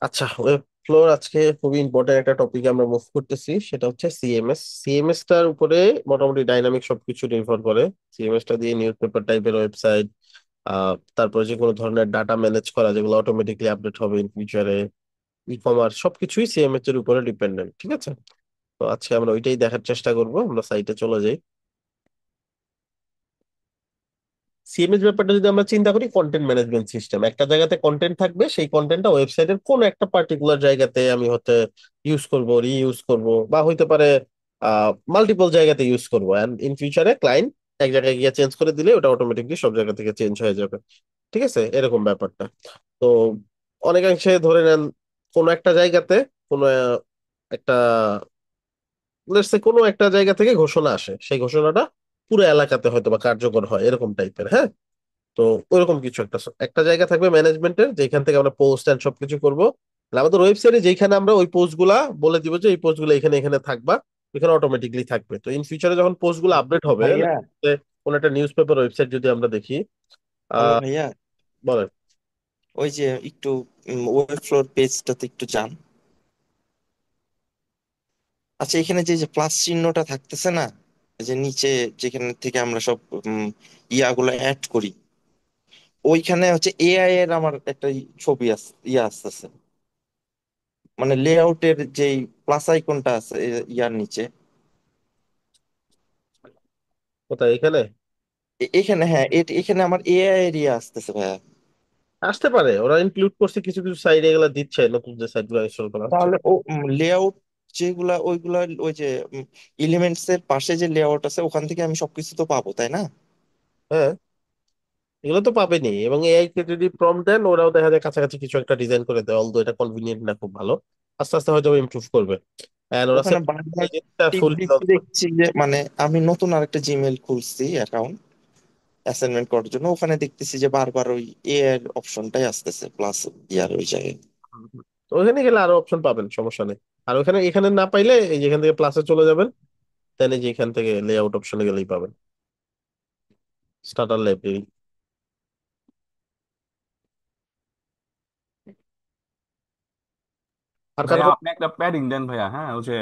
আচ্ছা, web floor আজকে খুবই ইম্পর্টেন্ট একটা টপিক আমরা মুভ করতেছি, সেটা হচ্ছে সিএমএস। সিএমএস টার উপরে মোটামুটি ডাইনামিক সবকিছু নির্ভর করে। সিএমএস টা দিয়ে নিউজ পেপার টাইপের ওয়েবসাইট, তারপরে যে কোনো ধরনের ডাটা ম্যানেজ করা যেগুলো অটোমেটিকলি আপডেট হবে ইন ফিউচারে, ই কমার্স সবকিছুই সিএমএস এর উপরে ডিপেন্ডেন্ট। ঠিক আছে, তো আজকে আমরা ওইটাই দেখার চেষ্টা করব। আমরা সাইটে চলে যাই। সিএমএস ব্যাপারটা যদি আমরা চিন্তা করি, কন্টেন্ট ম্যানেজমেন্ট সিস্টেম। একটা জায়গাতে কন্টেন্ট থাকবে, সেই কন্টেন্টটা ওয়েবসাইটের কোন একটা পার্টিকুলার জায়গাতে আমি হতে ইউজ করব, রিইউজ করব, বা হইতে পারে মাল্টিপল জায়গাতে ইউজ করব। এন্ড ইন ফিউচারে ক্লায়েন্ট এক জায়গায় গিয়ে চেঞ্জ করে দিলে ওটা অটোমেটিকলি সব জায়গা থেকে চেঞ্জ হয়ে যাবে। ঠিক আছে, এরকম ব্যাপারটা। তো অনেকাংশে ধরে নেন কোনো একটা জায়গাতে কোনো একটা লেটস সে কোনো একটা জায়গা থেকে ঘোষণা আসে, সেই ঘোষণাটা পুরো এলাকাতে হয়তো বা কার্যকর হয়, এরকম টাইপের। হ্যাঁ, তো ওইরকম কিছু একটা একটা জায়গা থাকবে ম্যানেজমেন্টের, যেখান থেকে আমরা পোস্ট এন্ড সবকিছু করবো। আর আমাদের ওয়েবসাইটে যেখানে আমরা ওই পোস্ট গুলা বলে দিব যে এই পোস্ট গুলো এখানে এখানে থাকবা, এখানে অটোমেটিকলি থাকবে। তো ইন ফিউচারে যখন পোস্ট গুলো আপডেট হবে, ভাইয়া, কোন একটা নিউজ পেপার ওয়েবসাইট যদি আমরা দেখি। হ্যালো আহ ভাইয়া। বলেন। ওই যে একটু ওয়েব ফ্লোর পেজটাতে একটু যান। আচ্ছা, এখানে যে যে প্লাস চিহ্নটা থাকতেছে না, এই যে নিচে যেখানে থেকে আমরা সব উম, ইয়াগুলো অ্যাড করি, ওইখানে হচ্ছে এআই এর আমার একটা ছবি আসতেছে, মানে লেআউটের যেই প্লাস আইকনটা আছে ইয়ার নিচে। কোথায়? এখানে এখানে, হ্যাঁ, এখানে আমার এআই এর ইয়ে আসতেছে ভাইয়া। আসতে পারে, ওরা ইনক্লুড করছে কিছু কিছু সাইড, এগুলো দিচ্ছে নতুন যে সাইট গুলো ইনস্টল করা হচ্ছে। তাহলে ও লেআউট যেগুলা ওইগুলা ওই যে এলিমেন্টস এর পাশে যে লেআউট আছে ওখান থেকে আমি সবকিছু তো পাবো, তাই না? হ্যাঁ, এগুলো তো পাবেনি, এবং এআই কে যদি প্রম্পট দেন, ওরাও দেখা যায় কাছাকাছি কিছু একটা ডিজাইন করে দেয়। অলদো এটা কনভিনিয়েন্ট না, খুব ভালো। আস্তে আস্তে হয়তো ইমপ্রুভ করবে। এন্ড ওরা ওখানে বারবার এই জিনিসটা টিপ ফুললি লক দিচ্ছি, করে। দেখছি যে মানে আমি নতুন আরেকটা জিমেইল খুলছি অ্যাকাউন্ট অ্যাসাইনমেন্ট করার জন্য, ওখানে দেখতেছি যে বারবার ওই এ এর অপশনটাই আসতেছে প্লাস ইয়ার ওই জায়গায়। তো ওখানে গেলে আরো অপশন পাবেন, সমস্যা নেই। আর ওখানে এখানে না পাইলে এই যেখান থেকে প্লাসে চলে যাবেন, দেন এই যে এখান থেকে লেআউট অপশনে গেলেই পাবেন, স্টার্টার লাইব্রেরি। আর কারো ভাইয়া আপনি একটা প্যাডিং দেন ভাইয়া, হ্যাঁ ওই যে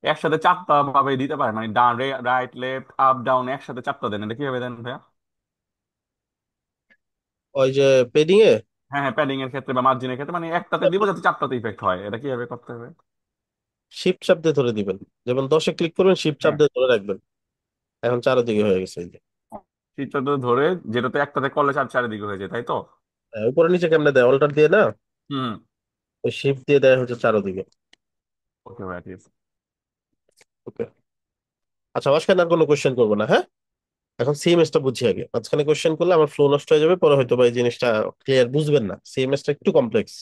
একসাথে চারটা ভাবে দিতে পারেন, মানে done right left up down একসাথে চারটা দেন, এটা কিভাবে দেন ভাইয়া? ওই যে পেডিং এ হ্যাঁ হ্যাঁ, প্যাডিং এর ক্ষেত্রে বা মার্জিনের ক্ষেত্রে, মানে একটাতে দিব যাতে চারটাতে ইফেক্ট হয়, এটা কিভাবে করতে হবে? শিফট চাপ দিয়ে ধরে দিবেন। যেমন 10-এ ক্লিক করবেন, শিফট চাপ হ্যাঁ, দিয়ে ধরে রাখবেন। এখন চারদিকে হয়ে গেছে এই যে। শীটটা ধরে যেটাতে একটাতে করলে চারিদিকে হয়ে যায়, তাই তো? উপরে নিচে কেমনে দেয়? অল্টার দিয়ে না, হুম। ওই শিফট দিয়ে দেয় হচ্ছে চারদিকে। ওকে ভাইয়া, ঠিক আছে। ওকে। আচ্ছা, মাঝখানে আর কোনো কোয়েশ্চেন করবো না, হ্যাঁ? এখন সিএমএস টা বুঝি আগে। মাঝখানে কোয়েশ্চেন করলে আমার ফ্লো নষ্ট হয়ে যাবে, পরে হয়তো বা এই জিনিসটা ক্লিয়ার বুঝবেন না। সিএমএস টা একটু কমপ্লেক্স।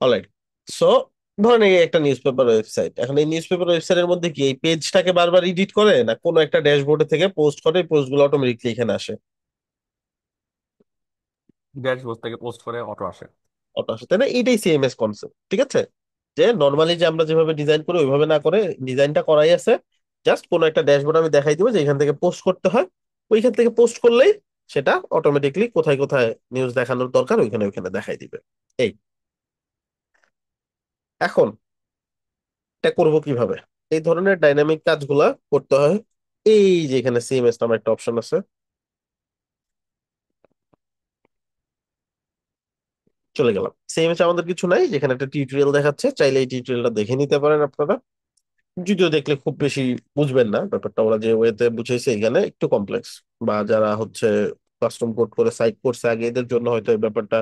অলরাইট। সো ধরেন এই একটা নিউজ পেপার ওয়েবসাইট। এখন এই নিউজ পেপার ওয়েবসাইটের মধ্যে কি এই পেজটাকে বারবার এডিট করে, না কোনো একটা ড্যাশবোর্ডে থেকে পোস্ট করে, পোস্ট গুলো অটোমেটিকলি এখানে আসে? ড্যাশবোর্ড থেকে পোস্ট করে অটো আসে। অটো আসে, তাই না? এইটাই সিএমএস কনসেপ্ট। ঠিক আছে, যে নর্মালি যে আমরা যেভাবে ডিজাইন করি ওইভাবে না করে, ডিজাইনটা করাই আছে। জাস্ট কোনো একটা ড্যাশবোর্ড আমি দেখাই দিব যে এখান থেকে পোস্ট করতে হয়। ওইখান থেকে পোস্ট করলেই সেটা অটোমেটিকলি কোথায় কোথায় নিউজ দেখানোর দরকার ওইখানে ওইখানে দেখাই দিবে। এই, এখন এটা করব কিভাবে? এই ধরনের ডাইনামিক কাজগুলা করতে হয়। এই যে এখানে সিএমএস নামে একটা অপশন আছে, চলে গেলাম। সিএমএস আমাদের কিছু নাই, যেখানে একটা টিউটোরিয়াল দেখাচ্ছে, চাইলে এই টিউটোরিয়ালটা দেখে নিতে পারেন আপনারা। যদিও দেখলে খুব বেশি বুঝবেন না ব্যাপারটা, ওরা যে ওয়েতে বুঝাইছে এখানে একটু কমপ্লেক্স। বা যারা হচ্ছে কাস্টম কোড করে সাইট করছে আগে, এদের জন্য হয়তো এই ব্যাপারটা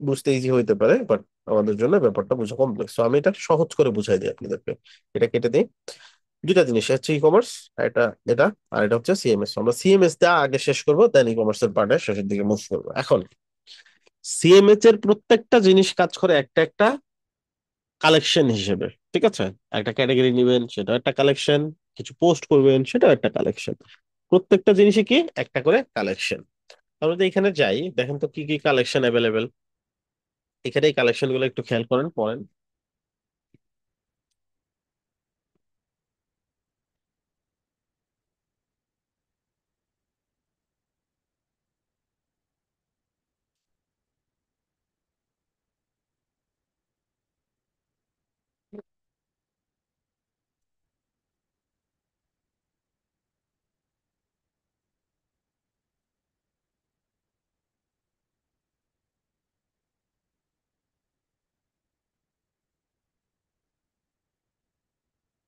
বুঝতে ইজি হইতে পারে, বাট আমাদের জন্য ব্যাপারটা বুঝা কমপ্লেক্স। তো আমি এটা সহজ করে বুঝাই দিই আপনাদেরকে। এটা কেটে দিই। দুইটা জিনিস হচ্ছে ই কমার্স, এটা এটা আর এটা হচ্ছে সিএমএস। আমরা সিএমএস টা আগে শেষ করবো, দেন ই কমার্সের পার্টের শেষের দিকে মুভ করবো। এখন সিএমএস এর প্রত্যেকটা জিনিস কাজ করে একটা একটা কালেকশন হিসেবে। ঠিক আছে, একটা ক্যাটাগরি নিবেন, সেটা একটা কালেকশন। কিছু পোস্ট করবেন, সেটাও একটা কালেকশন। প্রত্যেকটা জিনিসই কি একটা করে কালেকশন। আমরা যদি এখানে যাই, দেখেন তো কি কি কালেকশন অ্যাভেলেবেল। এখানে এই কালেকশন গুলো একটু খেয়াল করেন, পড়েন।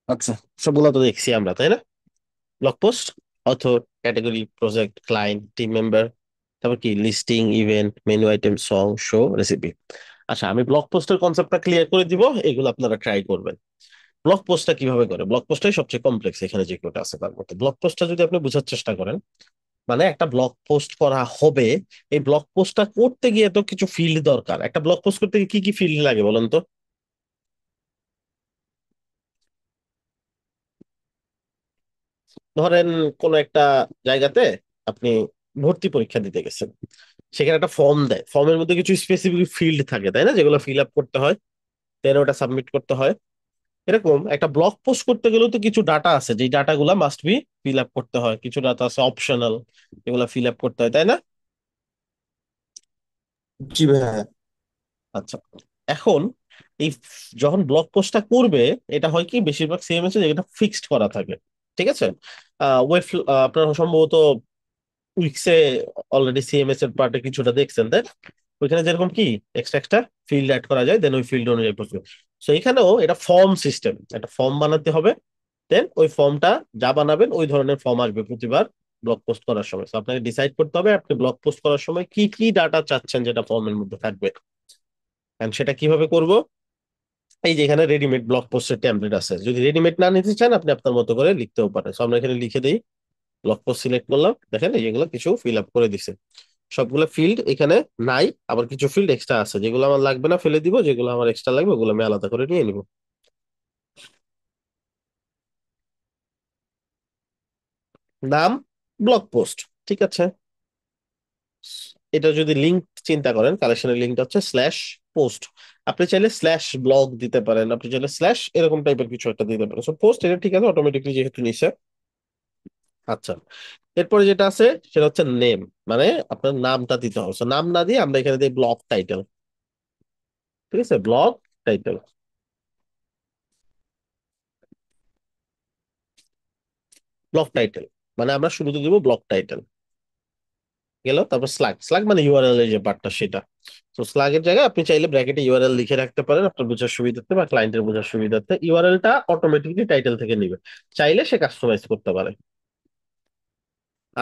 আচ্ছা, সবগুলো তো দেখছি আমরা, তাই না? Blog post, author, category, project, client, team member, তারপর কি listing, event, menu item, song, show, recipe. আচ্ছা, আমি ব্লগ পোস্টের কনসেপ্টটা ক্লিয়ার করে দিব, এগুলো আপনারা ট্রাই করবেন। ব্লগ পোস্টটা কিভাবে করে? ব্লগ পোস্টটাই সবচেয়ে কমপ্লেক্স এখানে যে কোটা আছে তার মধ্যে। ব্লগ পোস্টটা যদি আপনি বোঝার চেষ্টা করেন, মানে একটা ব্লগ পোস্ট করা হবে, এই ব্লগ পোস্টটা করতে গিয়ে তো কিছু ফিল্ড দরকার। একটা ব্লগ পোস্ট করতে গিয়ে কি কি ফিল্ড লাগে বলেন তো? ধরেন কোন একটা জায়গাতে আপনি ভর্তি পরীক্ষা দিতে গেছেন, সেখানে একটা ফর্ম দেয়, ফর্মের মধ্যে কিছু স্পেসিফিক ফিল্ড থাকে, তাই না, যেগুলো ফিল আপ করতে হয়, দেন ওটা সাবমিট করতে হয়। এরকম একটা ব্লগ পোস্ট করতে গেলেও তো কিছু ডাটা আছে, যেই ডাটাগুলা মাস্ট বি ফিল আপ করতে হয়। কিছু ডাটা আছে অপশনাল, এগুলা ফিল আপ করতে হয়, তাই না? জি ভাইয়া। আচ্ছা, এখন এই যখন ব্লগ পোস্টটা করবে, এটা হয় কি বেশিরভাগ সিএমএস এ যেটা ফিক্সড করা থাকে, ঠিক আছে? ওয়েব, আপনার সম্ভবত উইক্সে অলরেডি সিএমএস এর পার্টে কিছুটা দেখছেন, তাই না? ওইখানে যেরকম কি এক্সট্রা এক্সট্রা ফিল্ড অ্যাড করা যায়, দেন ওই ফিল্ড অনুযায়ী প্রসেস। তো এখানেও এটা ফর্ম সিস্টেম, একটা ফর্ম বানাতে হবে, দেন ওই ফর্মটা যা বানাবেন ওই ধরনের ফর্ম আসবে প্রতিবার ব্লগ পোস্ট করার সময়। তো আপনাকে ডিসাইড করতে হবে আপনি ব্লগ পোস্ট করার সময় কি কি ডাটা চাচ্ছেন যেটা ফর্মের মধ্যে থাকবে। And সেটা কিভাবে করব? এই যে এখানে রেডিমেড ব্লগ পোস্টের টেমপ্লেট আছে, যদি রেডিমেড না নিতে চান আপনি আপনার মতো করে লিখতেও পারেন। তো আমরা এখানে লিখে দিই, ব্লগ পোস্ট সিলেক্ট করলাম, দেখেন এইগুলো কিছু ফিল আপ করে দিছে। সবগুলো ফিল্ড এখানে নাই, আবার কিছু ফিল্ড এক্সট্রা আছে, যেগুলো আমার লাগবে না ফেলে দিব, যেগুলো আমার এক্সট্রা লাগবে ওগুলো আমি আলাদা করে নিয়ে নিব। নাম, ব্লগ পোস্ট, ঠিক আছে। এটা যদি লিঙ্ক চিন্তা করেন, কালেকশনের লিঙ্কটা হচ্ছে স্ল্যাশ পোস্ট। আপনি চাইলে স্ল্যাশ ব্লগ দিতে পারেন, আপনি চাইলে স্ল্যাশ এরকম টাইপের কিছু একটা দিতে পারেন। সো পোস্ট এটা ঠিক আছে, অটোমেটিকলি যেহেতু নিছে। আচ্ছা, এরপরে যেটা আছে সেটা হচ্ছে নেম, মানে আপনার নামটা দিতে হবে। So, নাম না দিয়ে আমরা এখানে দিই ব্লগ টাইটেল, ঠিক আছে, ব্লগ টাইটেল, ব্লগ টাইটেল, মানে আমরা শুরুতে দিব ব্লগ টাইটেল, গেল। তারপর স্ল্যাগ, স্ল্যাগ মানে ইউআরএল এর যে পার্টটা সেটা। তো স্ল্যাগের জায়গায় আপনি চাইলে ব্র্যাকেটে ইউআরএল লিখে রাখতে পারেন আপনার বোঝার সুবিধার্থে বা ক্লায়েন্টের বোঝার সুবিধার্থে। ইউআরএলটা অটোমেটিকলি টাইটেল থেকে নিবে, চাইলে সে কাস্টমাইজ করতে পারে।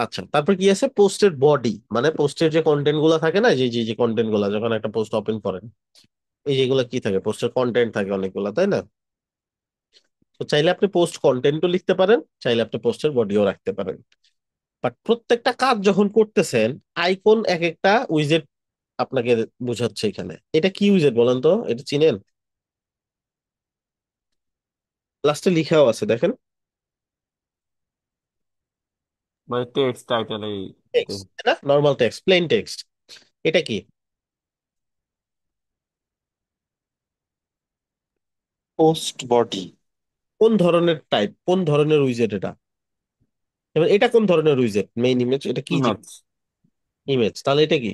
আচ্ছা, তারপর কি আছে? পোস্টের বডি, মানে পোস্টের যে কন্টেন্ট গুলা থাকে না, যে যে যে কন্টেন্ট গুলা যখন একটা পোস্ট ওপেন করেন, এই যেগুলো কি থাকে, পোস্টের কন্টেন্ট থাকে অনেকগুলা, তাই না? তো চাইলে আপনি পোস্ট কন্টেন্টও লিখতে পারেন, চাইলে আপনি পোস্টের বডিও রাখতে পারেন। বাট প্রত্যেকটা কাজ যখন করতেছেন, আইকন এক একটা উইজেট আপনাকে বোঝাচ্ছে এখানে। এটা কি উইজেট বলেন তো, এটা চিনেন? লাস্টে লিখাও আছে দেখেন, ভাই টেক্সট টাইটেল এই টেক্সট, তাই না, নর্মাল টেক্সট, প্লেন টেক্সট। এটা কি, পোস্ট বডি। কোন ধরনের টাইপ, কোন ধরনের উইজেট এটা? এবার এটা কোন ধরনের উইজেট? মেইন ইমেজ, এটা কি ইমেজ। জিনিস? ইমেজ, তাহলে এটা কি?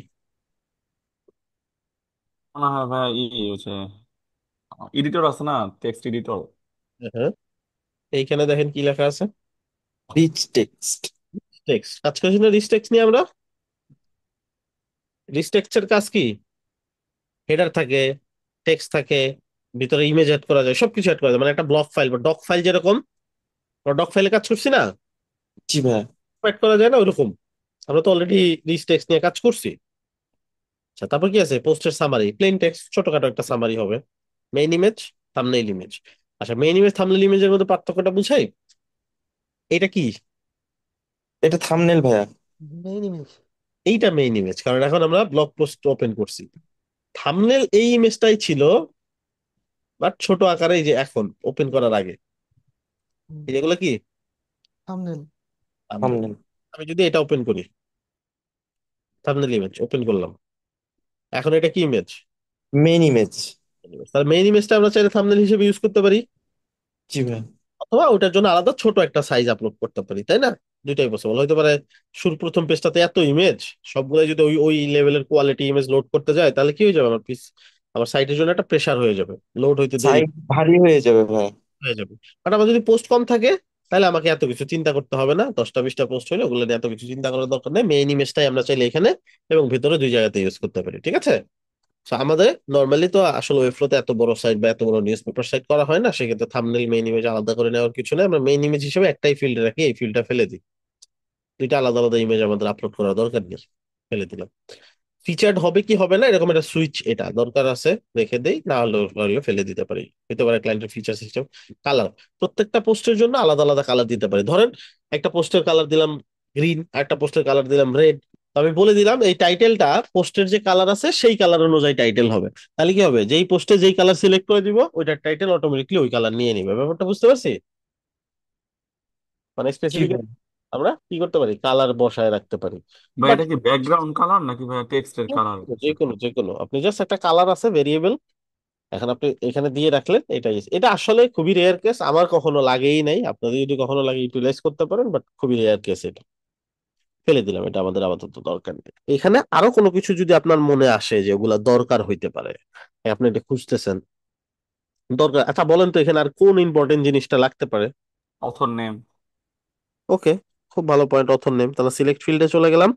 মনে হয় ভাই হচ্ছে এডিটর আছে না, টেক্সট এডিটর। হ্যাঁ, এইখানে দেখেন কি লেখা আছে, রিচ টেক্সট। টেক্সট। কাজ করছি না রিচ টেক্সট নিয়ে আমরা। রিচ টেক্সটের কাজ কি? হেডার থাকে, টেক্সট থাকে, ভিতরে ইমেজ অ্যাড করা যায়, সবকিছু অ্যাড করা যায়, মানে একটা ব্লক ফাইল বা ডক ফাইল যেরকম, ডক ফাইলে কাজ করছি না, জি ভাইয়া। অ্যাড করা যায় না ওইরকম। আমরা তো অলরেডি রিচ টেক্সট নিয়ে কাজ করছি। আচ্ছা, তারপর কি আছে? পোস্টের সামারি, প্লেন টেক্সট, ছোটখাটো একটা সামারি হবে। Main image, thumbnail image. আচ্ছা, মেইন ইমেজ থাম্বনেইল ইমেজের মধ্যে পার্থক্যটা বুঝাই, এটা কি? এটা থাম্বনেল ভাইয়া। মেইন ইমেজ, এইটা মেইন ইমেজ, কারণ এখন আমরা ব্লগ পোস্ট ওপেন করছি। থাম্বনেল এই ইমেজটাই ছিল, বাট ছোট আকারে, এই যে এখন ওপেন করার আগে, এই যেগুলো কি থাম্বনেল। থাম্বনেল। থাম্বনেল। আমি যদি এটা ওপেন করি, থাম্বনেল ইমেজ ওপেন করলাম, এখন এটা কি ইমেজ? Main image. তার মেইন ইমেজটা আমরা চাইলে থাম্বনেল হিসেবে ইউজ করতে পারি, জি ভাইয়া। অথবা ওটার জন্য আলাদা ছোট একটা সাইজ আপলোড করতে পারি, তাই না? দুইটাই পসিবল হইতে পারে। শুরু প্রথম পেজটাতে এত ইমেজ, সবগুলো যদি ওই ওই লেভেলের কোয়ালিটি ইমেজ লোড করতে যায়, তাহলে কি হয়ে যাবে, আমার পিস, আমার সাইটের জন্য একটা প্রেসার হয়ে যাবে, লোড হইতে দেরি সাইড ভারী হয়ে যাবে ভাইয়া। হয়ে যাবে। বাট আমার যদি পোস্ট কম থাকে, তাহলে আমাকে এত কিছু চিন্তা করতে হবে না, 10টা 20টা পোস্ট হলে ওগুলো নিয়ে এত কিছু চিন্তা করার দরকার নেই। মেইন ইমেজটাই আমরা চাইলে এখানে এবং ভিতরে দুই জায়গাতে ইউজ করতে পারি, ঠিক আছে। So, আমাদের নর্মালি তো আসলে ওয়েবফ্লোতে এত বড় সাইট বা এত বড় নিউজ পেপার সাইট করা হয় না, সেক্ষেত্রে থাম্বনেল মেইন ইমেজ আলাদা করে নেওয়ার কিছু নেই, আমরা মেইন ইমেজ হিসেবে একটাই ফিল্ড রাখি, এই ফিল্ডটা ফেলে দিই। দুইটা আলাদা আলাদা ইমেজ আমাদের আপলোড করার দরকার নেই, ফেলে দিলাম। ফিচার্ড হবে কি হবে না এরকম একটা সুইচ এটা দরকার আছে, রেখে দেই, না হলে হলেও ফেলে দিতে পারি। হতে পারে ক্লায়েন্টের ফিচার সিস্টেম। কালার, প্রত্যেকটা পোস্টের জন্য আলাদা আলাদা কালার দিতে পারি। ধরেন একটা পোস্টের কালার দিলাম গ্রিন, আর একটা পোস্টের কালার দিলাম রেড। আমি বলে দিলাম এই টাইটেলটা পোস্টের যে কালার আছে সেই কালার অনুযায়ী টাইটেল হবে। তাহলে কি হবে, যেই পোস্টে যেই কালার সিলেক্ট করে দিব ওইটার টাইটেল অটোমেটিকলি ওই কালার নিয়ে নিবে। ব্যাপারটা বুঝতে পারছি? মানে জি স্পেসিফিক ভাই। আমরা কি করতে পারি, কালার বসায় রাখতে পারি। ভাই বাট এটা কি ব্যাকগ্রাউন্ড কালার নাকি ভাই টেক্সটের কালার যে কিছু? কোনো যে কোনো আপনি জাস্ট একটা কালার আছে ভেরিয়েবল, এখন আপনি এখানে দিয়ে রাখলেন, এটাই। এটা আসলে খুবই রেয়ার কেস, আমার কখনো লাগেই নাই, আপনাদের যদি কখনো লাগে ইউটিলাইজ করতে পারেন, বাট খুবই রেয়ার কেস এটা। ফেলে দিলাম, এটা আমাদের আপাতত দরকার নেই। এখানে আরো কোনো কিছু যদি আপনার মনে আসে যে ওগুলা দরকার হইতে পারে, আপনি এটা খুঁজতেছেন, দরকার, আচ্ছা বলেন তো এখানে আর কোন ইম্পর্টেন্ট জিনিসটা লাগতে পারে। Author name. ওকে, খুব ভালো পয়েন্ট, অথর নেম। তাহলে সিলেক্ট ফিল্ডে চলে গেলাম।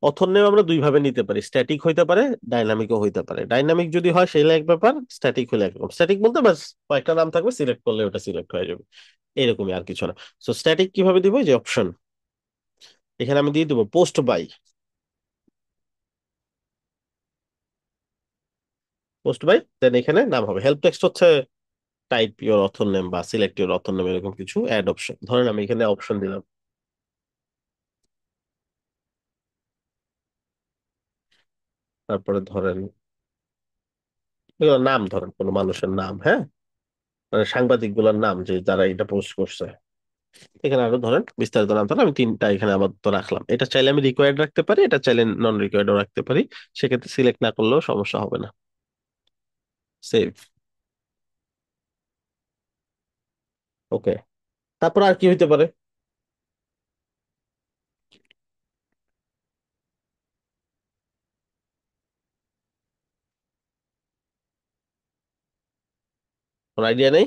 অথর নেম আমরা দুই ভাবে নিতে পারি, স্ট্যাটিক হইতে পারে, ডাইনামিকও হইতে পারে। ডাইনামিক যদি হয় সেটা এক ব্যাপার, স্ট্যাটিক হলে একরকম। স্ট্যাটিক বলতে বাস কয়েকটা নাম থাকবে, সিলেক্ট করলে ওটা সিলেক্ট হয়ে যাবে, এরকমই, আর কিছু না। সো স্ট্যাটিক কিভাবে দিব, যে অপশন, এখানে আমি দিয়ে দিব পোস্ট বাই। পোস্ট বাই, দেন এখানে নাম হবে হেল্প টেক্সট হচ্ছে টাইপ ইউর অথর নেম বা সিলেক্ট ইউর অথর নেম, এরকম কিছু অ্যাড অপশন। ধরেন আমি এখানে অপশন দিলাম, তারপরে ধরেন এগুলো নাম, ধরেন কোনো মানুষের নাম, হ্যাঁ, মানে সাংবাদিক গুলার নাম যে যারা এটা পোস্ট করছে। এখানে আরো ধরেন বিস্তারিত নাম, তাহলে আমি তিনটা এখানে আপাতত রাখলাম। এটা চাইলে আমি রিকোয়ার্ড রাখতে পারি, এটা চাইলে নন রিকোয়ার্ডও রাখতে পারি, সেক্ষেত্রে সিলেক্ট না করলেও সমস্যা হবে না। সেভ। ওকে, তারপর আর কি হইতে পারে, কোন আইডিয়া নেই?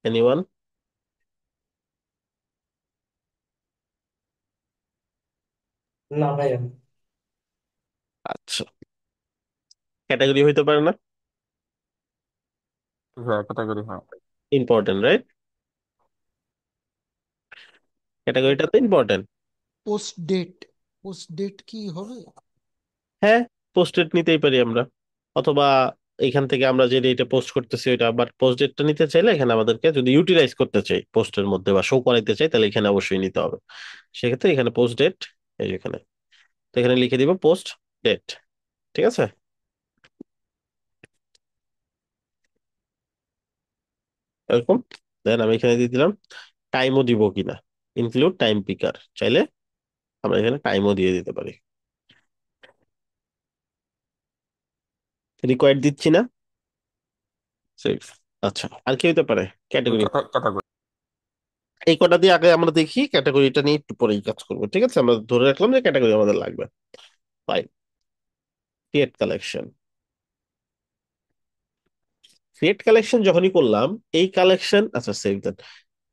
এনিওয়ান? না ভাই। আচ্ছা, ক্যাটাগরি হইতে পারে না? হ্যাঁ ক্যাটাগরি হয়। Important, right? ক্যাটাগরিটা তো important. Post date, post date কি হবে? হ্যাঁ, পোস্টেড নিতেই পারি আমরা, অথবা এখান থেকে আমরা যে ডেটে পোস্ট করতেছি ওইটা, বাট পোস্ট ডেটটা নিতে চাইলে এখানে আমাদেরকে যদি ইউটিলাইজ করতে চাই পোস্টের মধ্যে বা শো করাইতে চাই, তাহলে এখানে অবশ্যই নিতে হবে। সেক্ষেত্রে এখানে পোস্ট ডেট, এই যে এখানে, তো এখানে লিখে দিব পোস্ট ডেট। ঠিক আছে, এরকম। দেন আমি এখানে দিয়ে দিলাম টাইমও দিব কিনা, ইনক্লুড টাইম পিকার, চাইলে আমরা এখানে টাইমও দিয়ে দিতে পারি। রিকোয়ার্ড দিচ্ছি না, সেভ। আচ্ছা, আর কি হতে পারে ক্যাটাগরি? ক্যাটাগরি। এই কটা দিয়ে আগে আমরা দেখি, ক্যাটাগরিটা নিয়ে একটু পরেই কাজ করবো। ঠিক আছে, আমরা ধরে রাখলাম যে ক্যাটাগরি আমাদের লাগবে। Fine, create collection. Create collection যখনই করলাম, এই কালেকশন, আচ্ছা সেভ দেন।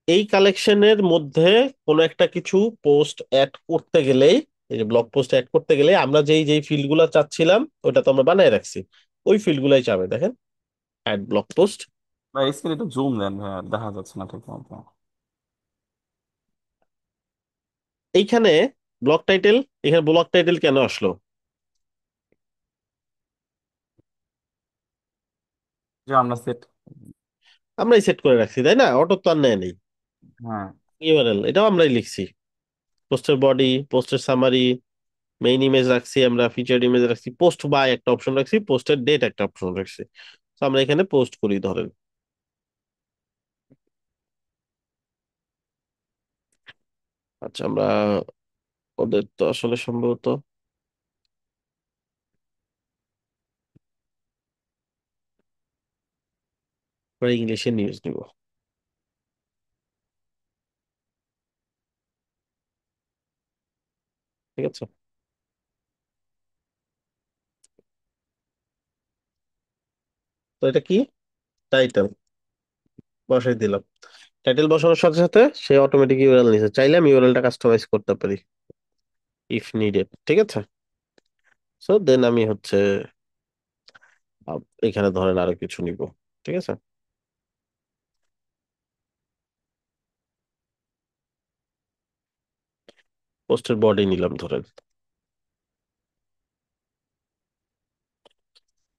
এই কালেকশনের মধ্যে কোনো একটা কিছু পোস্ট অ্যাড করতে গেলেই, এই যে ব্লগ পোস্ট অ্যাড করতে গেলে আমরা যেই যেই ফিল্ড গুলা চাচ্ছিলাম ওটা তো আমরা বানায় রাখছি, ওই ফিল্ড গুলাই চাবে, দেখেন, অ্যাড ব্লগ পোস্ট। ভাই স্ক্রিন একটু জুম দেন ভাই, দেখা যাচ্ছে না ঠিক মতো। এইখানে ব্লগ টাইটেল, এখানে ব্লগ টাইটেল কেন আসলো? যে আমরা সেট। আমরাই সেট করে রাখছি তাই না, অটো তো আর নেয় নেই। হ্যাঁ। ইউআরএল এটাও আমরাই লিখছি, পোস্টের বডি, পোস্টের সামারি, মেইন ইমেজ রাখছি, আমরা ফিচার্ড ইমেজ রাখছি, পোস্ট বাই একটা অপশন রাখছি, পোস্টের ডেট একটা অপশন রাখছি। তো আমরা এখানে পোস্ট করি ধরেন। আচ্ছা, আমরা ওদের তো আসলে সম্ভবত আমরা ইংলিশে নিউজ নিব। ঠিক আছে, তো এটা কি, টাইটেল বসাই দিলাম। টাইটেল বসানোর সাথে সাথে সে অটোমেটিক ইউআরএল নিছে, চাইলে আমি ইউআরএলটা কাস্টমাইজ করতে পারি ইফ নিডেড। ঠিক আছে, সো দেন আমি হচ্ছে এখানে ধরেন আরো কিছু নিব, ঠিক আছে। পোস্টের বডি নিলাম ধরেন,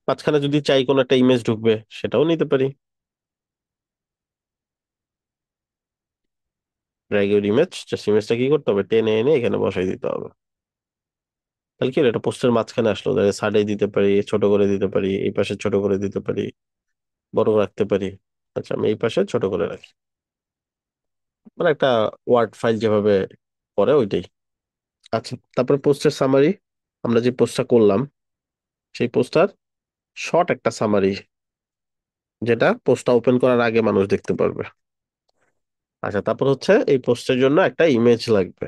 মাঝখানে যদি চাই কোনো একটা ইমেজ ঢুকবে সেটাও নিতে পারি। ড্র্যাগ ইউর ইমেজ, জাস্ট ইমেজটা কি করতে হবে, টেনে এনে এখানে বসাই দিতে হবে। তাহলে কি হলো, এটা পোস্টের মাঝখানে আসলো, সাইডে দিতে পারি, ছোট করে দিতে পারি, এই পাশে ছোট করে দিতে পারি, বড় রাখতে পারি। আচ্ছা আমি এই পাশে ছোট করে রাখি, মানে একটা ওয়ার্ড ফাইল যেভাবে করে ওইটাই। আচ্ছা তারপরে পোস্টের সামারি, আমরা যে পোস্টটা করলাম সেই পোস্টার শর্ট একটা সামারি, যেটা পোস্টটা ওপেন করার আগে মানুষ দেখতে পারবে। আচ্ছা তারপর হচ্ছে এই পোস্টের জন্য একটা ইমেজ লাগবে,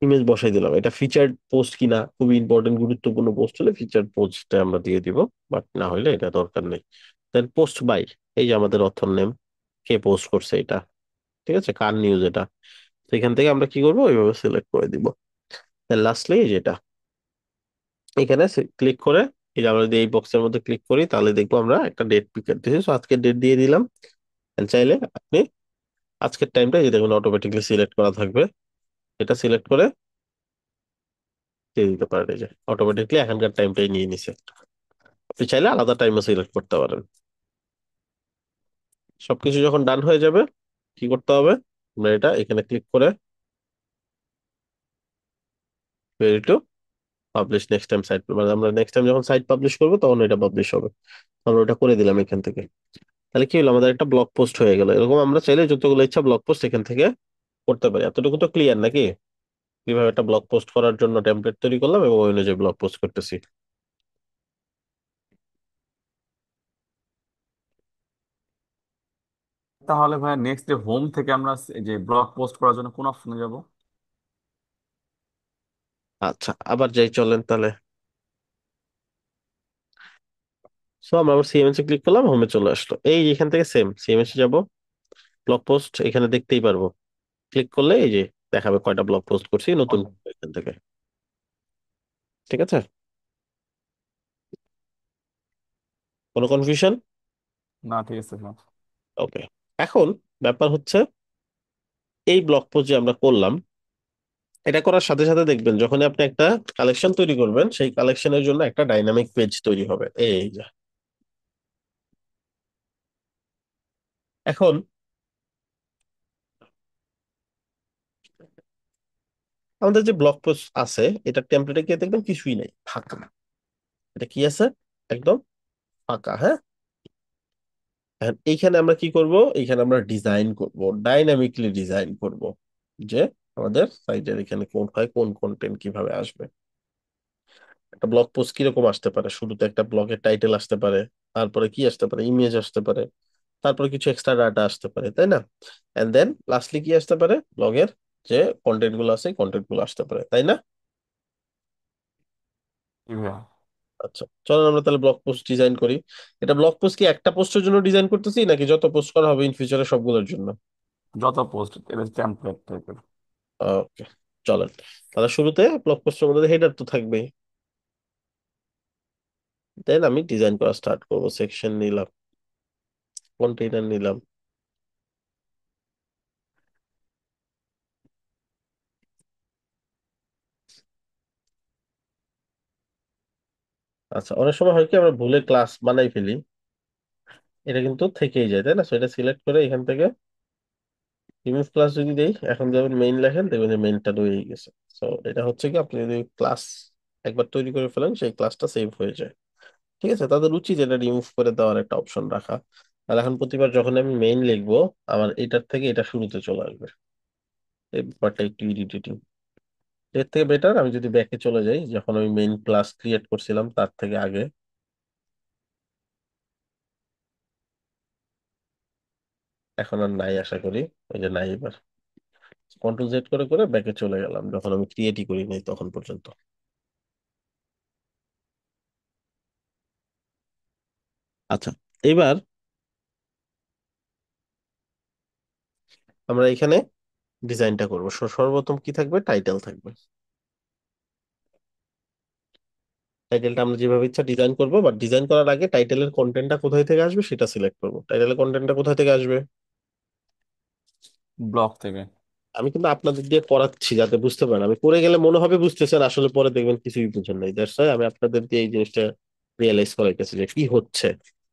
ইমেজ বসাই দিলাম। এটা ফিচার্ড পোস্ট কিনা, খুবই ইম্পর্টেন্ট গুরুত্বপূর্ণ পোস্ট হলে ফিচার্ড পোস্টটা আমরা দিয়ে দিব, বাট না হলে এটা দরকার নেই। দেন পোস্ট বাই, এই যে আমাদের অথর নেম, কে পোস্ট করছে এটা, ঠিক আছে, কার নিউজ এটা। তো এখান থেকে আমরা কি করবো, ওইভাবে সিলেক্ট করে দিব। দেন লাস্টলি যেটা এখানে ক্লিক করে, এই যে আমরা যদি এই বক্সের মধ্যে ক্লিক করি তাহলে দেখবো আমরা একটা ডেট পিকার দিয়েছি, তো আজকের ডেট দিয়ে দিলাম। And চাইলে আপনি আজকের টাইমটা এই যে দেখুন অটোমেটিকলি সিলেক্ট করা থাকবে, এটা সিলেক্ট করে দিয়ে দিতে পারেন, এই যে অটোমেটিকলি এখনকার টাইমটাই নিয়ে নিছে। আপনি চাইলে আলাদা টাইমও সিলেক্ট করতে পারেন। সবকিছু যখন ডান হয়ে যাবে কি করতে হবে, আমরা এটা এখানে ক্লিক করে ready to publish next time site, মানে আমরা নেক্সট টাইম যখন সাইট পাবলিশ করবো তখন এটা পাবলিশ হবে। আমরা ওটা করে দিলাম এখান থেকে। তাহলে কি হলো, আমাদের একটা ব্লগ পোস্ট হয়ে গেল। এরকম আমরা চাইলে যতগুলো ইচ্ছা ব্লগ পোস্ট এখান থেকে করতে পারি। এতটুকু তো ক্লিয়ার নাকি, কিভাবে একটা ব্লগ পোস্ট করার জন্য টেমপ্লেট তৈরি করলাম এবং ওই অনুযায়ী ব্লগ পোস্ট করতেছি। তাহলে ভাইয়া নেক্সট যে হোম থেকে আমরা যে ব্লগ পোস্ট করার জন্য কোন অপশনে যাব? আচ্ছা আবার যাই চলেন তাহলে। সো আমরা আবার সিএমএস এ ক্লিক করলাম, হোমে চলে আসলো। এই যে এখান থেকে সেম সিএমএস এ যাবো, ব্লগ পোস্ট এখানে দেখতেই পারবো। ক্লিক করলে এই যে দেখাবে কয়টা ব্লগ পোস্ট করছি নতুন এখান থেকে, ঠিক আছে। কোনো কনফিউশন? না, ঠিক আছে ভাইয়া। ওকে। এখন ব্যাপার হচ্ছে এই ব্লগ পোস্ট যে আমরা করলাম, এটা করার সাথে সাথে দেখবেন যখন আপনি একটা কালেকশন তৈরি করবেন সেই কালেকশনের জন্য একটা ডাইনামিক পেজ তৈরি হবে, এই যে। এখন আমাদের যে ব্লগ পোস্ট আছে এটা টেমপ্লেটে গিয়ে দেখবেন কিছুই নেই, ফাঁকা। এটা কি আছে, একদম ফাঁকা, হ্যাঁ। এখন এইখানে আমরা কি করব, এইখানে আমরা ডিজাইন করব, ডাইনামিকলি ডিজাইন করব, যে আমাদের সাইটের এখানে কোন হয়, কোন কন্টেন্ট কিভাবে আসবে। একটা ব্লগ পোস্ট কিরকম আসতে পারে, শুরুতে একটা ব্লগের টাইটেল আসতে পারে, তারপরে কি আসতে পারে, ইমেজ আসতে পারে, তারপরে কিছু এক্সট্রা ডাটা আসতে পারে, তাই না। এন্ড দেন লাস্টলি কি আসতে পারে, ব্লগের যে কন্টেন্ট গুলো আছে কন্টেন্ট গুলো আসতে পারে, তাই না। জি ভাইয়া। আচ্ছা চলো আমরা তাহলে ব্লগ পোস্ট ডিজাইন করি। এটা ব্লগ পোস্ট কি একটা পোস্টের জন্য ডিজাইন করতেছি নাকি যত পোস্ট করা হবে ইন ফিউচারে সবগুলোর জন্য? যত পোস্ট, এটা টেমপ্লেট টাইপের। ওকে চলেন। তাহলে শুরুতে ব্লগ পোস্টের মধ্যে হেডার তো থাকবেই, দেন আমি ডিজাইন করা স্টার্ট করব। সেকশন নিলাম, কন্টেইনার নিলাম। আচ্ছা অনেক সময় হয় কি আমরা ভুলে ক্লাস বানাই ফেলি, এটা কিন্তু থেকেই যায়, তাই না। সো এটা সিলেক্ট করে এখান থেকে রিমুভ ক্লাস যদি দেই, এখন যখন মেইন লেখেন দেখবেন যে মেইনটা রয়ে গেছে। সো এটা হচ্ছে কি, আপনি যদি ক্লাস একবার তৈরি করে ফেলেন সেই ক্লাসটা সেভ হয়ে যায়, ঠিক আছে। তাদের উচিত এটা রিমুভ করে দেওয়ার একটা অপশন রাখা। আর এখন প্রতিবার যখন আমি মেইন লিখবো আমার এটার থেকে এটা শুরুতে চলে আসবে, এই ব্যাপারটা একটু ইরিটেটিং। এর থেকে বেটার আমি যদি ব্যাকে চলে যাই, যখন আমি মেইন ক্লাস ক্রিয়েট করছিলাম তার থেকে আগে, এখন আর নাই আশা করি, ওই যে নাই। এবার কন্ট্রোল জেড করে করে ব্যাকে চলে গেলাম যখন আমি ক্রিয়েটই করি নাই তখন পর্যন্ত। আচ্ছা এবার আমরা এখানে ডিজাইনটা করবো। সর্বপ্রথম কি থাকবে, টাইটেল থাকবে। টাইটেলটা আমরা যেভাবে ইচ্ছা ডিজাইন করবো, বাট ডিজাইন করার আগে টাইটেলের কন্টেন্টটা কোথায় থেকে আসবে সেটা সিলেক্ট করবো। টাইটেলের কন্টেন্টটা কোথায় থেকে আসবে? ব্লক থেকে। আমি কিন্তু আপনাদের দিয়ে করাচ্ছি যাতে বুঝতে পারেন, আমি করে গেলে মনে হবে বুঝতেছেন, আসলে পরে দেখবেন কিছুই বুঝেন নাই। দ্যাটস ওয়াই আমি আপনাদের দিয়ে এই জিনিসটা রিয়েলাইজ করাইতেছি যে কি হচ্ছে।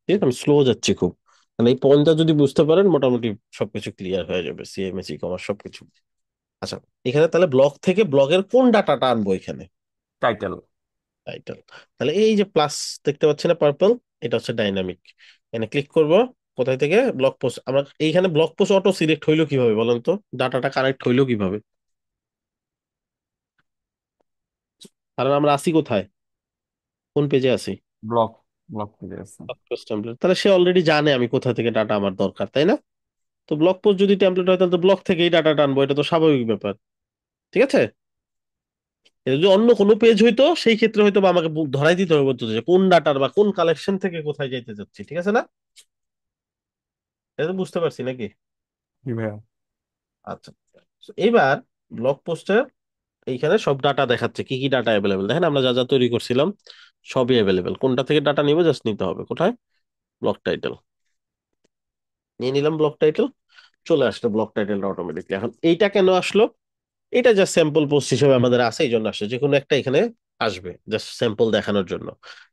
ঠিক আছে, আমি স্লো যাচ্ছি খুব, মানে এই পয়েন্টটা যদি বুঝতে পারেন মোটামুটি সবকিছু ক্লিয়ার হয়ে যাবে, সিএমএস ই কমার্স সবকিছু। আচ্ছা, এখানে তাহলে ব্লগ থেকে ব্লগের কোন ডাটাটা আনবো এখানে? টাইটেল। টাইটেল। তাহলে এই যে প্লাস দেখতে পাচ্ছি না পার্পল, এটা হচ্ছে ডাইনামিক। এখানে ক্লিক করব, কোথায় থেকে? Blog post. আমরা এইখানে ব্লগ পোস্ট অটো সিলেক্ট হইলো কিভাবে বলেন তো? ডাটাটা কানেক্ট হইলো কিভাবে? কারণ আমরা আসি কোথায়, কোন পেজে আছি? ব্লক। ব্লক থেকে আছে। Blog post template. তাহলে সে অলরেডি জানে আমি কোথা থেকে ডাটা আমার দরকার, তাই না? তো ব্লগ পোস্ট যদি টেমপ্লেট হয় তাহলে তো ব্লগ থেকেই ডাটাটা আনবো, এটা তো স্বাভাবিক ব্যাপার। ঠিক আছে। এটা যদি অন্য কোনো পেজ হইতো সেই ক্ষেত্রে হয়তো বা আমাকে ধরাই দিতে হবে বলতো যে কোন ডাটার বা কোন কালেকশন থেকে কোথায় যাইতে যাচ্ছি, ঠিক আছে না? এটা তো বুঝতে পারছি নাকি? জি ভাইয়া। আচ্ছা, So, এইবার ব্লগ পোস্টের এইখানে সব ডাটা দেখাচ্ছে, কি কি ডাটা অ্যাভেলেবেল দেখেন, আমরা যা যা তৈরি করছিলাম সবই অ্যাভেলেবেল। কোনটা থেকে ডাটা নিব জাস্ট নিতে হবে, কোথায়? Block title. নিয়ে নিলাম ব্লক টাইটেল, চলে আসলো ব্লক টাইটেলটা অটোমেটিকলি। এখন এইটা কেন আসলো? এটা জাস্ট স্যাম্পল পোস্ট হিসেবে আমাদের আছে, এই জন্য আসছে। যে কোনো একটা এখানে আসবে জাস্ট স্যাম্পল দেখানোর জন্য।